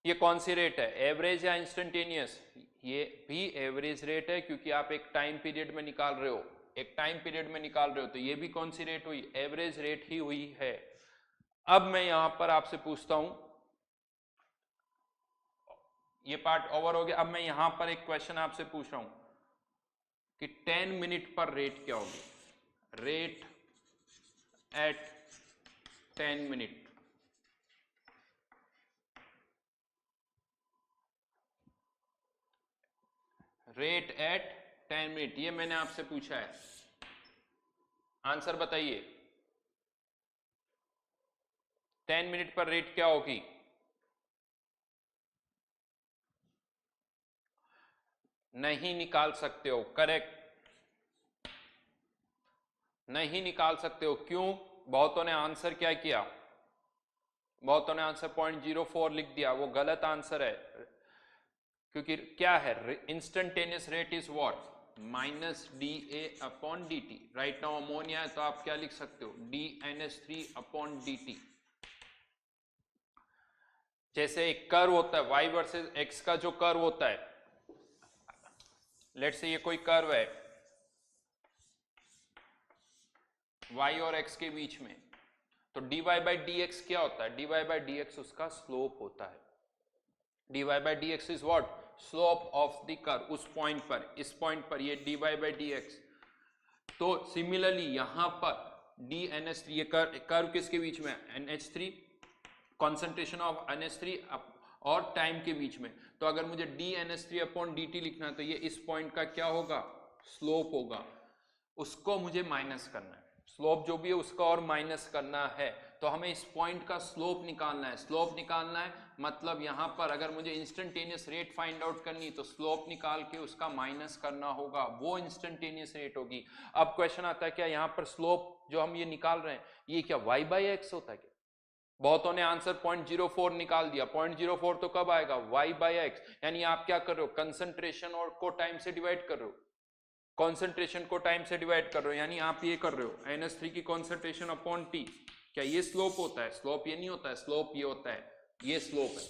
ये कौन सी रेट है, एवरेज या इंस्टेंटेनियस। ये भी एवरेज रेट है क्योंकि आप एक टाइम पीरियड में निकाल रहे हो, एक टाइम पीरियड में निकाल रहे हो, तो ये भी कौन सी रेट हुई, एवरेज रेट ही हुई है। अब मैं यहां पर आपसे पूछता हूं, ये पार्ट ओवर हो गया। अब मैं यहां पर एक क्वेश्चन आपसे पूछ रहा हूं कि 10 मिनट पर रेट क्या होगी, rate at 10 minute. Rate at 10 minute, ये मैंने आपसे पूछा है, आंसर बताइए 10 मिनट पर रेट क्या होगी। नहीं निकाल सकते हो, करेक्ट, नहीं निकाल सकते हो। क्यों, बहुतों ने आंसर क्या किया, बहुतों ने आंसर 0.04 लिख दिया, वो गलत आंसर है। क्योंकि क्या है, instantaneous rate is what, minus D A upon D T. Right now ammonia है तो आप क्या लिख सकते हो, DNH3 अपॉन डी टी। जैसे एक कर्व होता है y वर्सेस x का, जो कर्व होता है, लेट्स से ये कोई कर्व है y और x के बीच में, तो dy बाई डी एक्स क्या होता है, dy बाई डी एक्स उसका स्लोप होता है। dy by D x is what, slope of the curve. उस पॉइंट पर, इस पॉइंट पर ये dy बाई डी एक्स। तो सिमिलरली यहां पर DNH3, ये कर्व किसके बीच में, NH3, कॉन्सेंट्रेशन ऑफ NH3 और टाइम के बीच में। तो अगर मुझे DNH3 अपॉन dt लिखना है तो ये इस पॉइंट का क्या होगा, स्लोप होगा। उसको मुझे माइनस करना है, स्लोप जो भी है उसका और माइनस करना है। तो हमें इस पॉइंट का स्लोप निकालना है। स्लोप निकालना है मतलब यहां पर अगर मुझे इंस्टेंटेनियस रेट फाइंड आउट करनी तो स्लोप निकाल के उसका माइनस करना होगा, वो इंस्टेंटेनियस रेट होगी। अब क्वेश्चन आता है क्या यहाँ पर स्लोप जो हम ये निकाल रहे हैं ये क्या y बाई एक्स होता है क्या? बहुतों ने आंसर 0.04 निकाल दिया। 0.04 तो कब आएगा, y बाई एक्स। यानी आप क्या कर रहे हो, कंसंट्रेशन और को टाइम से डिवाइड कर रहे हो, कॉन्सेंट्रेशन को टाइम से डिवाइड कर रहे हो। यानी आप ये कर रहे हो NH3 की कॉन्सेंट्रेशन अपॉन टी। क्या ये स्लोप होता है, स्लोप ये नहीं होता है, स्लोप ये होता है, ये स्लोप है।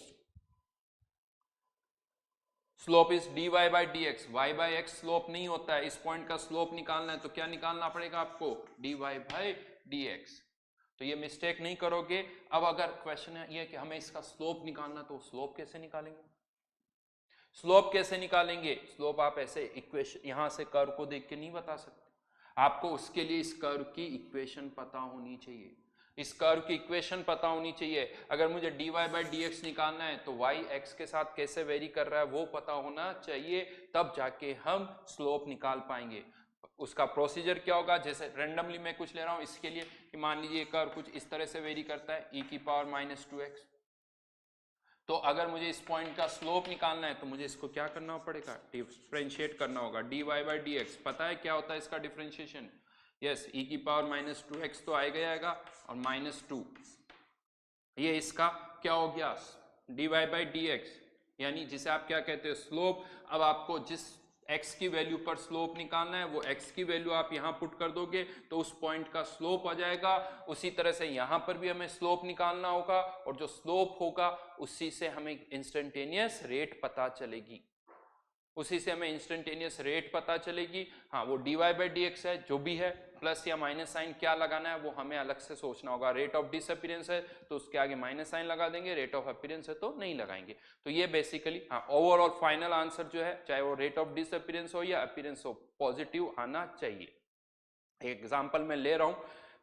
Slope is dy by D x, y by x slope नहीं होता है। इस पॉइंट का स्लोप निकालना है तो क्या निकालना पड़ेगा आपको, dy बाई डी एक्स। तो ये मिस्टेक नहीं करोगे। अब अगर क्वेश्चन ये कि हमें इसका स्लोप निकालना, तो स्लोप कैसे निकालेंगे, स्लोप कैसे निकालेंगे, स्लोप आप ऐसे इक्वेशन यहां से कर्व को देख के नहीं बता सकते, आपको उसके लिए इस कर्व की इक्वेशन पता होनी चाहिए। इस कर्व की इक्वेशन पता होनी चाहिए। अगर मुझे dy बाई डी एक्स निकालना है तो y x के साथ कैसे वेरी कर रहा है वो पता होना चाहिए, तब जाके हम स्लोप निकाल पाएंगे। उसका प्रोसीजर क्या होगा, जैसे रेंडमली मैं कुछ ले रहा हूं इसके लिए कि मान लीजिए कर्व कुछ इस तरह से वेरी करता है e की पावर -2x। तो अगर मुझे इस पॉइंट का स्लोप निकालना है तो मुझे इसको क्या करना पड़ेगा, डिफरेंशिएट करना होगा। dy बाई डी एक्स पता है क्या होता है इसका डिफरेंशिएशन, यस, e की पावर -2x तो आएगा आएगा और -2, ये इसका क्या हो गया, dy बाई डी एक्स, यानी जिसे आप क्या कहते हो, स्लोप। अब आपको जिस x की वैल्यू पर स्लोप निकालना है वो x की वैल्यू आप यहां पुट कर दोगे तो उस पॉइंट का स्लोप आ जाएगा। उसी तरह से यहां पर भी हमें स्लोप निकालना होगा और जो स्लोप होगा उसी से हमें इंस्टेंटेनियस रेट पता चलेगी, उसी से हमें इंस्टेंटेनियस रेट पता चलेगी। हाँ, वो dy बाई डी एक्स है, जो भी है, प्लस या माइनस साइन क्या लगाना है वो हमें अलग से सोचना होगा। रेट ऑफ डिसअपीयरेंस है तो उसके आगे माइनस साइन लगा देंगे, रेट ऑफ अपीयरेंस है तो नहीं लगाएंगे। तो ये बेसिकली हाँ ओवरऑल फाइनल आंसर जो है, चाहे वो रेट ऑफ डिसअपीयरेंस हो या अपीयरेंस हो, पॉजिटिव आना चाहिए। एग्जाम्पल मैं ले रहा हूं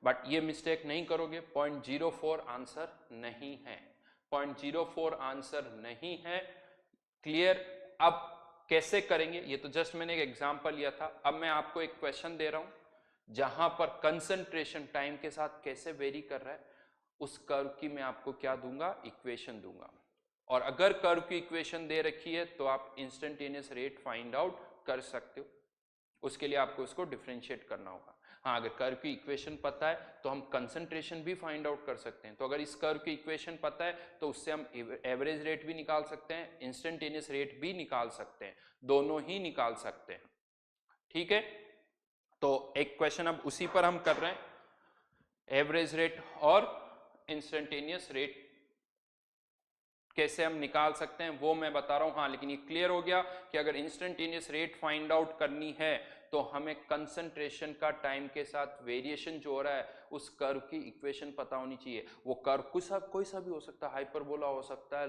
बट ये मिस्टेक नहीं करोगे, 0.04 आंसर नहीं है, 0.04 आंसर नहीं है। क्लियर। अब कैसे करेंगे, ये तो जस्ट मैंने एक एग्जांपल लिया था। अब मैं आपको एक क्वेश्चन दे रहा हूं जहां पर कंसंट्रेशन टाइम के साथ कैसे वेरी कर रहा है, उस कर्व की मैं आपको क्या दूंगा, इक्वेशन दूंगा। और अगर कर्व की इक्वेशन दे रखी है तो आप इंस्टेंटेनियस रेट फाइंड आउट कर सकते हो, उसके लिए आपको इसको डिफरेंशिएट करना होगा। हाँ, अगर कर्व की इक्वेशन पता है तो हम कंसंट्रेशन भी फाइंड आउट कर सकते हैं। तो अगर इस कर्व की इक्वेशन पता है तो उससे हम एवरेज रेट भी निकाल सकते हैं, इंस्टेंटेनियस रेट भी निकाल सकते हैं, दोनों ही निकाल सकते हैं। ठीक है, तो एक क्वेश्चन अब उसी पर हम कर रहे हैं, एवरेज रेट और इंस्टेंटेनियस रेट कैसे हम निकाल सकते हैं वो मैं बता रहा हूं। हाँ, लेकिन ये क्लियर हो गया कि अगर इंस्टेंटेनियस रेट फाइंड आउट करनी है तो हमें कंसंट्रेशन का टाइम के साथ वेरिएशन जो हो रहा है उस कर्व की इक्वेशन पता होनी चाहिए। वो कर्व कोई सा भी हो सकता है, हाइपरबोला हो सकता है,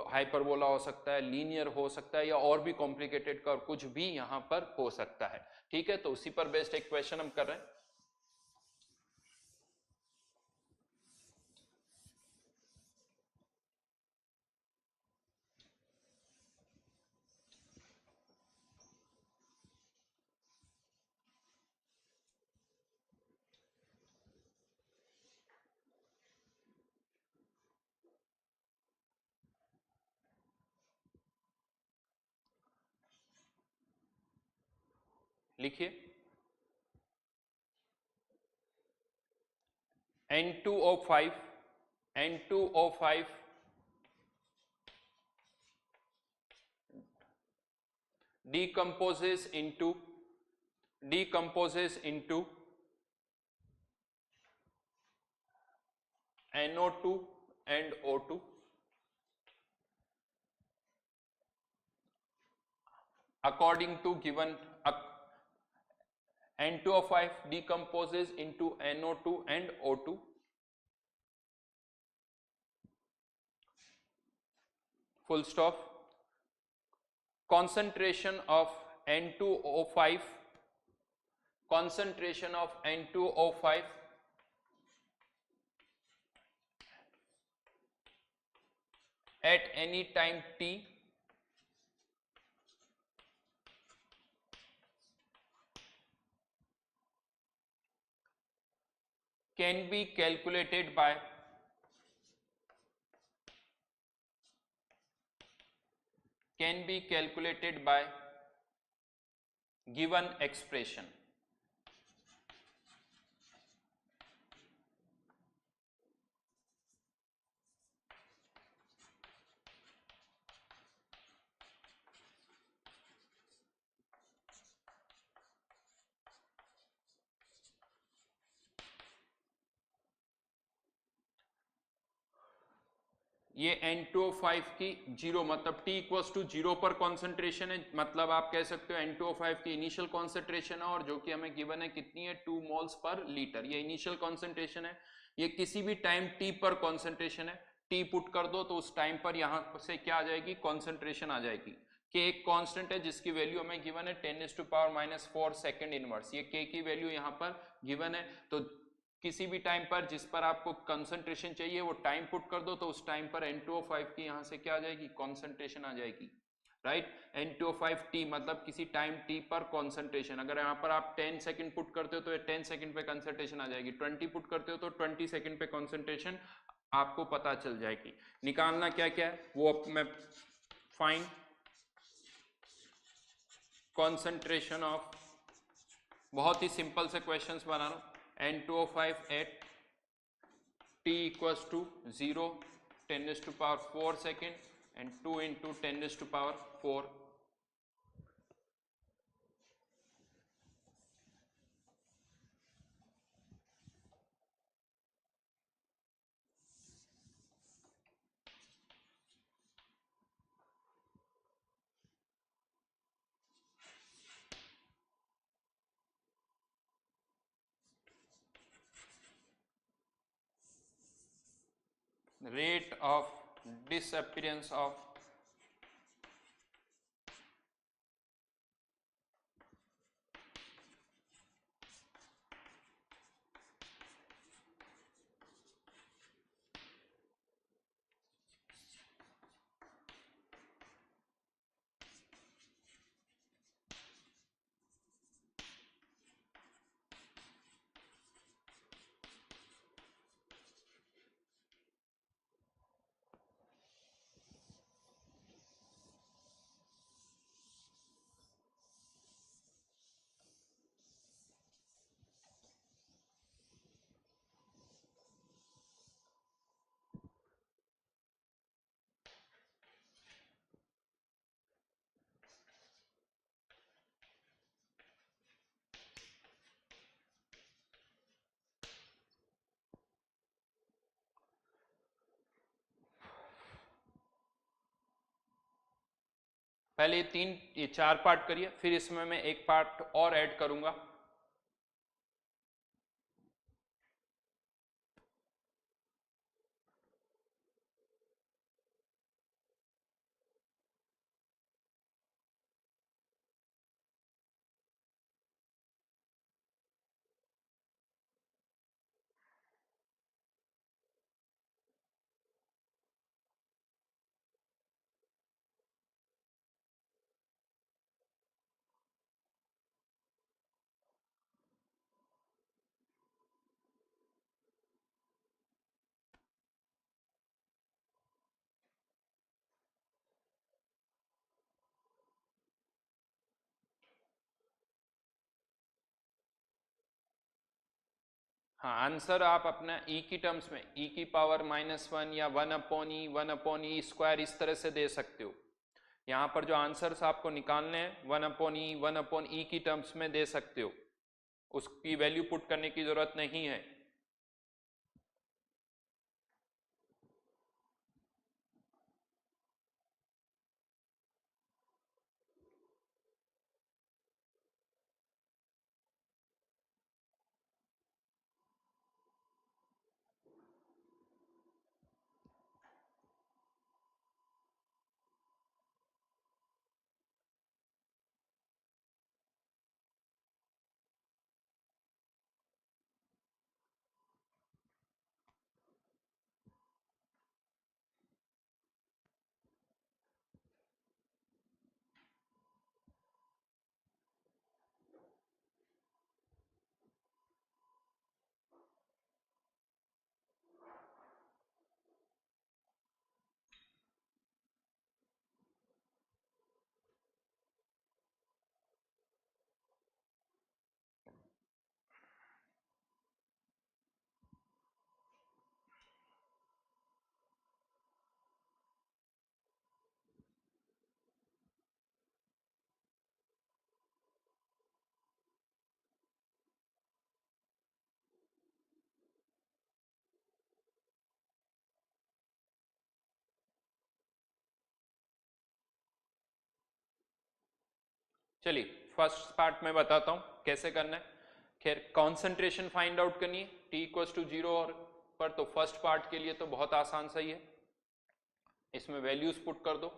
हाइपरबोला हो सकता है, लीनियर हो सकता है, या और भी कॉम्प्लिकेटेड कर्व, कुछ भी यहां पर हो सकता है। ठीक है, तो उसी पर बेस्ड एक क्वेश्चन हम कर रहे हैं। लिखिए, N2O5 N2O5 decomposes into NO2 and O2 according to given N2O5 decomposes into NO2 and O2 full stop. Concentration of N2O5 at any time t can be calculated by given expression. ये N2O5 की zero मतलब T equals to 0 पर concentration है, मतलब आप कह सकते हो N2O5 की इनिशियल कॉन्सेंट्रेशन है और जो कि हमें गिवन है कितनी है 2 मोल्स पर लीटर, ये इनिशियल कॉन्सेंट्रेशन है। ये किसी भी टाइम T पर कॉन्सेंट्रेशन है, T पुट कर दो तो उस टाइम पर यहां से क्या आ जाएगी, कॉन्सेंट्रेशन आ जाएगी। K एक कांस्टेंट है जिसकी वैल्यू हमें गिवन है 10⁻⁻⁴ सेकंड इनवर्स, ये K की वैल्यू यहां पर गिवन है। तो किसी भी टाइम पर जिस पर आपको कंसंट्रेशन चाहिए वो टाइम पुट कर दो तो उस टाइम पर N2O5 की यहां से क्या आ जाएगी, कंसंट्रेशन आ जाएगी, राइट। N2O5T मतलब किसी टाइम T पर कंसंट्रेशन, अगर यहाँ पर आप 10 सेकंड पुट करते हो तो ये 10 सेकंड पे कंसंट्रेशन आ जाएगी, 20 पुट करते हो तो 20 सेकंड पे कंसंट्रेशन आपको पता चल जाएगी। निकालना क्या क्या है वो अब मैं फाइंड कंसंट्रेशन ऑफ, बहुत ही सिंपल से क्वेश्चंस बना रहा हूं। N2O5 at T equals to 0, 10⁻⁴ second and 2 into 10⁻⁴. Rate of disappearance of पहले ये 4 पार्ट करिए, फिर इसमें मैं एक पार्ट और ऐड करूंगा। हाँ, आंसर आप अपना e की टर्म्स में e⁻⁻1 या 1/e 1/e² इस तरह से दे सकते हो। यहाँ पर जो आंसर्स आपको निकालने हैं 1/e की टर्म्स में दे सकते हो, उसकी वैल्यू पुट करने की जरूरत नहीं है। चलिए फर्स्ट पार्ट में बताता हूं कैसे करना है। खैर कॉन्सेंट्रेशन फाइंड आउट करनी है t इक्वल्स टू 0 और पर, तो फर्स्ट पार्ट के लिए तो बहुत आसान सही है, इसमें वैल्यूज पुट कर दो।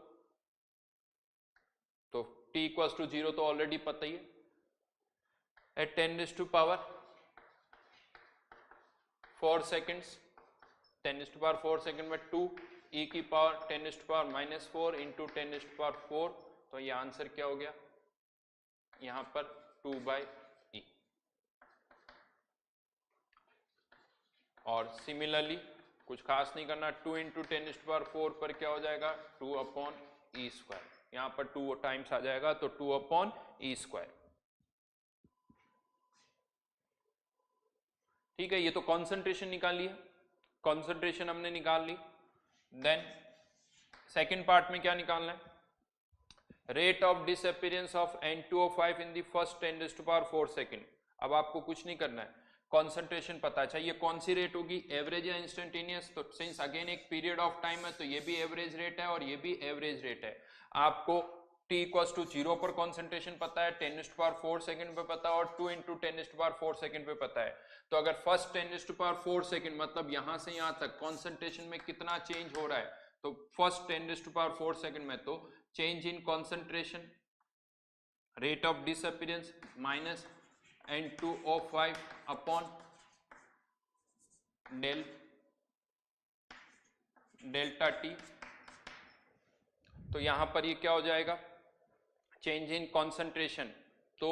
तो t इक्वल्स टू 0 तो ऑलरेडी पता ही है, एट 10⁴ सेकेंड्स, 10⁴ सेकेंड में 2 e की पावर 10⁻⁻4 इंटू 10⁴, तो ये आंसर क्या हो गया यहां पर 2/e। और सिमिलरली कुछ खास नहीं करना, 2 इंटू 10⁴ पर क्या हो जाएगा 2/e², यहां पर 2 टाइम्स आ जाएगा तो 2/e²। ठीक है, ये तो कॉन्सेंट्रेशन निकाल लिया, कॉन्सेंट्रेशन हमने निकाल ली। देन सेकेंड पार्ट में क्या निकालना है, rate of disappearance of N2O5 in the first 10⁴ second. अब आपको कुछ नहीं करना है, कॉन्सेंट्रेशन पता चाहिए कौन सी रेट होगी, एवरेज या इंस्टेंटेनियस। तो सिंस अगेन एक पीरियड ऑफ टाइम है तो ये भी एवरेज रेट है और ये भी एवरेज रेट है। आपको t इक्वल्स टू 0 पर कॉन्सेंट्रेशन पता है, 10⁴ सेकेंड पे पता है और 2 इंटू 10⁴ सेकेंड पे पता है। तो अगर फर्स्ट 10⁴ सेकेंड मतलब यहां से यहां तक कॉन्सेंट्रेशन में कितना चेंज हो रहा है, तो फर्स्ट 10⁴ सेकेंड में तो change in concentration, rate of disappearance minus N2O5 upon delta T. तो यहां पर ये क्या हो जाएगा, चेंज इन कॉन्सेंट्रेशन, तो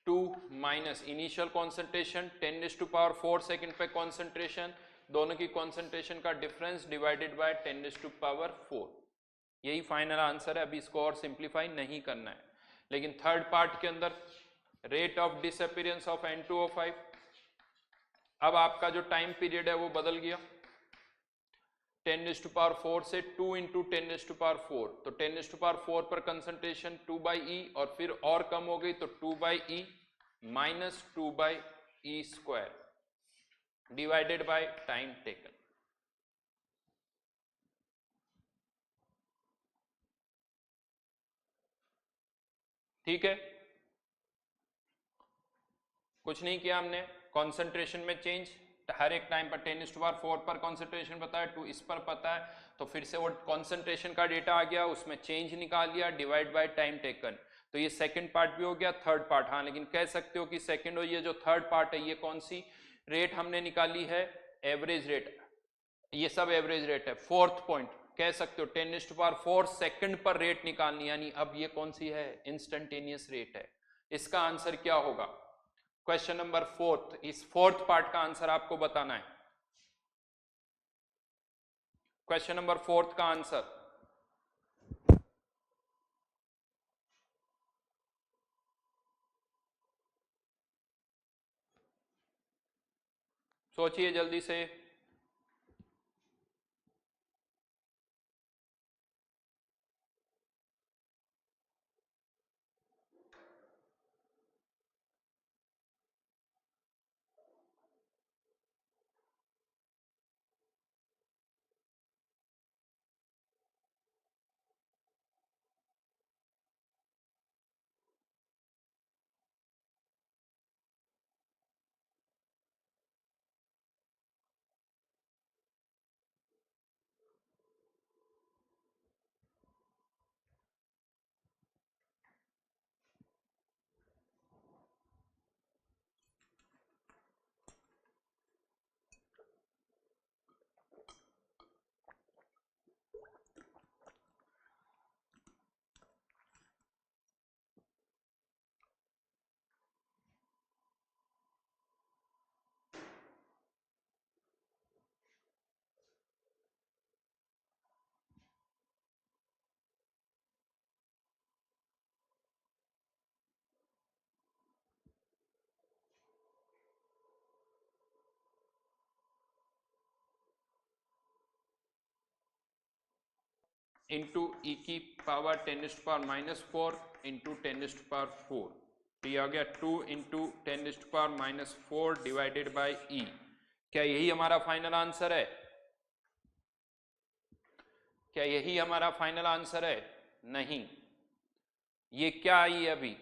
2 माइनस इनिशियल कॉन्सेंट्रेशन 10⁴ सेकेंड पे कॉन्सेंट्रेशन, दोनों की कॉन्सेंट्रेशन का डिफरेंस डिवाइडेड बाय 10⁴। यही फाइनल आंसर है। अभी इसको और सिंप्लीफाई नहीं करना है। लेकिन थर्ड पार्ट के अंदर rate of disappearance of N2O5, अब आपका जो टाइम पीरियड है वो बदल गया, 10⁴ से 2 इंटू 10⁴, तो 10⁴ पर कंसंट्रेशन 2/e और फिर और कम हो गई तो 2/e minus 2/e² divided by time taken. ठीक है, कुछ नहीं किया हमने, कॉन्सेंट्रेशन में चेंज हर एक टाइम पर 10⁴ पर कॉन्सेंट्रेशन पता है, 2 इस पर पता है, तो फिर से वो कॉन्सेंट्रेशन का डेटा आ गया, उसमें चेंज निकाल लिया डिवाइड बाय टाइम टेकन। तो ये सेकंड पार्ट भी हो गया। थर्ड पार्ट, हाँ लेकिन कह सकते हो कि सेकंड और ये जो थर्ड पार्ट है ये कौन सी रेट हमने निकाली है, एवरेज रेट, ये सब एवरेज रेट है। फोर्थ पॉइंट कह सकते हो 10⁴ सेकंड पर रेट निकालनी, यानी अब ये कौन सी है, इंस्टेंटेनियस रेट है। इसका आंसर क्या होगा, क्वेश्चन नंबर फोर्थ, इस फोर्थ पार्ट का आंसर आपको बताना है। क्वेश्चन नंबर फोर्थ का आंसर, सोचिए जल्दी से। इंटू ई की पावर 10⁻⁻4 इंटू 10⁻⁴। तो ये आ गया 2 इंटू 10⁻⁻4 डिवाइडेड बाई ई। क्या यही हमारा फाइनल आंसर है? क्या यही हमारा फाइनल आंसर है? नहीं, ये क्या आई अभी?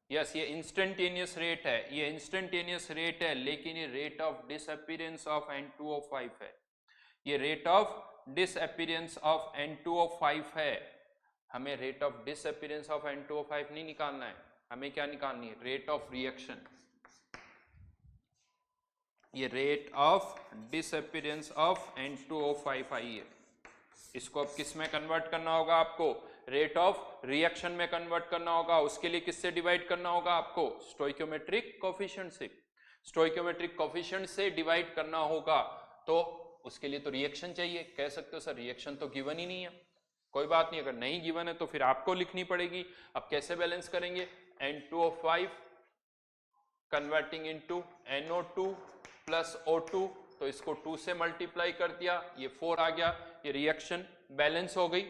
यस, ये इंस्टेंटेनियस रेट है, ये इंस्टेंटेनियस रेट है, लेकिन ये rate of disappearance of N2O5 है। ये rate of disappearance of N2O5 है। हमें rate of disappearance of N2O5 नहीं निकालना है, हमें क्या निकालनी है? Rate of reaction. ये rate of disappearance of N2O5 आई है। इसको अब किस में कन्वर्ट करना होगा आपको? रेट ऑफ रिएक्शन में कन्वर्ट करना होगा। उसके लिए किससे डिवाइड करना होगा आपको? स्टोइकियोमेट्रिक कोफिशिएंट से। स्टोइकियोमेट्रिक कोफिशिएंट से डिवाइड करना होगा। तो उसके लिए तो रिएक्शन चाहिए। कह सकते हो सर रिएक्शन तो गिवन ही नहीं है। कोई बात नहीं, अगर नहीं गिवन है तो फिर आपको लिखनी पड़ेगी। अब कैसे बैलेंस करेंगे? N2O5 converting into NO2 plus O2, तो इसको 2 से मल्टीप्लाई कर दिया, ये 4 आ गया। ये रिएक्शन बैलेंस हो गई,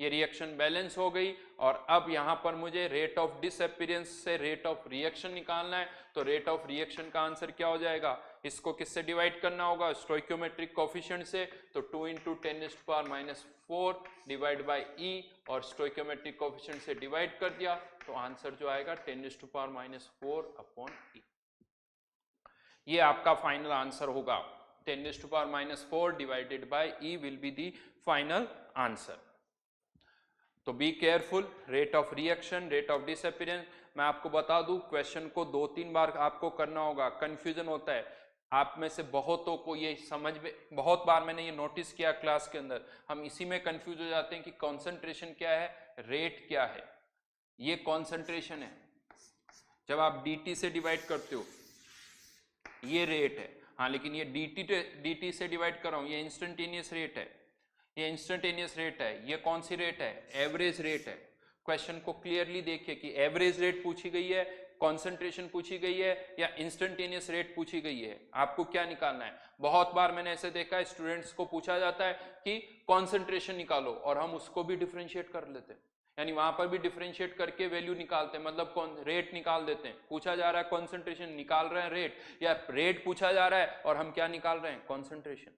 ये रिएक्शन बैलेंस हो गई। और अब यहां पर मुझे रेट ऑफ डिसअपीयरेंस से रेट ऑफ रिएक्शन निकालना है। तो रेट ऑफ रिएक्शन का आंसर क्या हो जाएगा? इसको किससे डिवाइड करना होगा? स्टोइकियोमेट्रिक कोफिशिएंट से। तो 2 इंटू 10⁻⁴ डिवाइड बाई ई, और स्टोइकियोमेट्रिक कोफिशिएंट से डिवाइड कर दिया, तो आंसर जो आएगा 10⁻⁴ अपॉन ई। ये आपका फाइनल आंसर होगा। 10⁻⁴ divided by E will be the final answer. तो be careful, rate of reaction, rate of disappearance. मैं आपको बता दूं, क्वेश्चन को 2-3 बार आपको करना होगा। कंफ्यूजन होता है आप में से बहुतों को, ये समझ में बहुत बार मैंने ये नोटिस किया क्लास के अंदर, हम इसी में कंफ्यूज हो जाते हैं कि कॉन्सेंट्रेशन क्या है, रेट क्या है। ये कॉन्सेंट्रेशन है, जब आप dt से डिवाइड करते हो ये रेट है। हाँ, लेकिन ये dt से डिवाइड कर रहा हूं, ये इंस्टेंटेनियस रेट है, ये इंस्टेंटेनियस रेट है। ये कौन सी रेट है? एवरेज रेट है। क्वेश्चन को क्लियरली देखिए कि एवरेज रेट पूछी गई है, कॉन्सेंट्रेशन पूछी गई है, या इंस्टेंटेनियस रेट पूछी गई है। आपको क्या निकालना है? बहुत बार मैंने ऐसे देखा है, स्टूडेंट्स को पूछा जाता है कि कॉन्सेंट्रेशन निकालो, और हम उसको भी डिफरेंशिएट कर लेते हैं, यानी वहां पर भी डिफरेंशिएट करके वैल्यू निकालते हैं, मतलब रेट निकाल देते हैं। पूछा जा रहा है कॉन्सेंट्रेशन, निकाल रहे हैं रेट, या रेट पूछा जा रहा है और हम क्या निकाल रहे हैं? कॉन्सेंट्रेशन।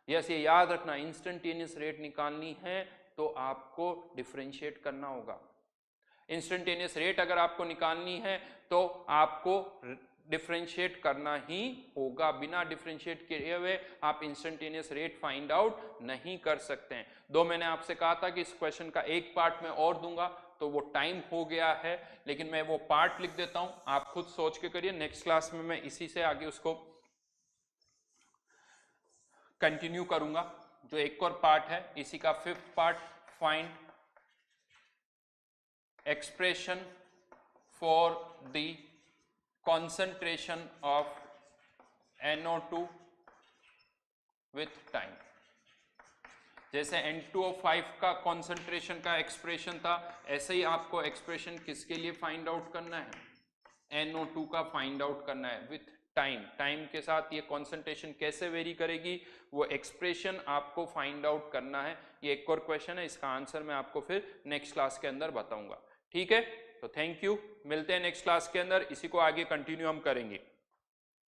यस, ये याद रखना, इंस्टेंटेनियस रेट निकालनी है तो आपको डिफरेंशिएट करना होगा। इंस्टेंटेनियस रेट अगर आपको निकालनी है तो आपको डिफरेंशिएट करना ही होगा। बिना डिफरेंशिएट किए हुए आप इंस्टेंटेनियस रेट फाइंड आउट नहीं कर सकते हैं। दो मैंने आपसे कहा था कि इस क्वेश्चन का एक पार्ट मैं और दूंगा, तो वो टाइम हो गया है, लेकिन मैं वो पार्ट लिख देता हूं, आप खुद सोच के करिए। नेक्स्ट क्लास में मैं इसी से आगे उसको कंटिन्यू करूंगा। जो एक और पार्ट है इसी का 5th part, find expression for the concentration of NO2 with time। जैसे N2O5 का concentration का एक्सप्रेशन था, ऐसे ही आपको एक्सप्रेशन किसके लिए फाइंड आउट करना है? NO2 का फाइंड आउट करना है विथ टाइम। टाइम के साथ ये कॉन्सेंट्रेशन कैसे वेरी करेगी, वो एक्सप्रेशन आपको फाइंड आउट करना है। ये एक और क्वेश्चन है, इसका आंसर मैं आपको फिर नेक्स्ट क्लास के अंदर बताऊंगा। ठीक है, तो थैंक यू, मिलते हैं नेक्स्ट क्लास के अंदर, इसी को आगे कंटिन्यू हम करेंगे।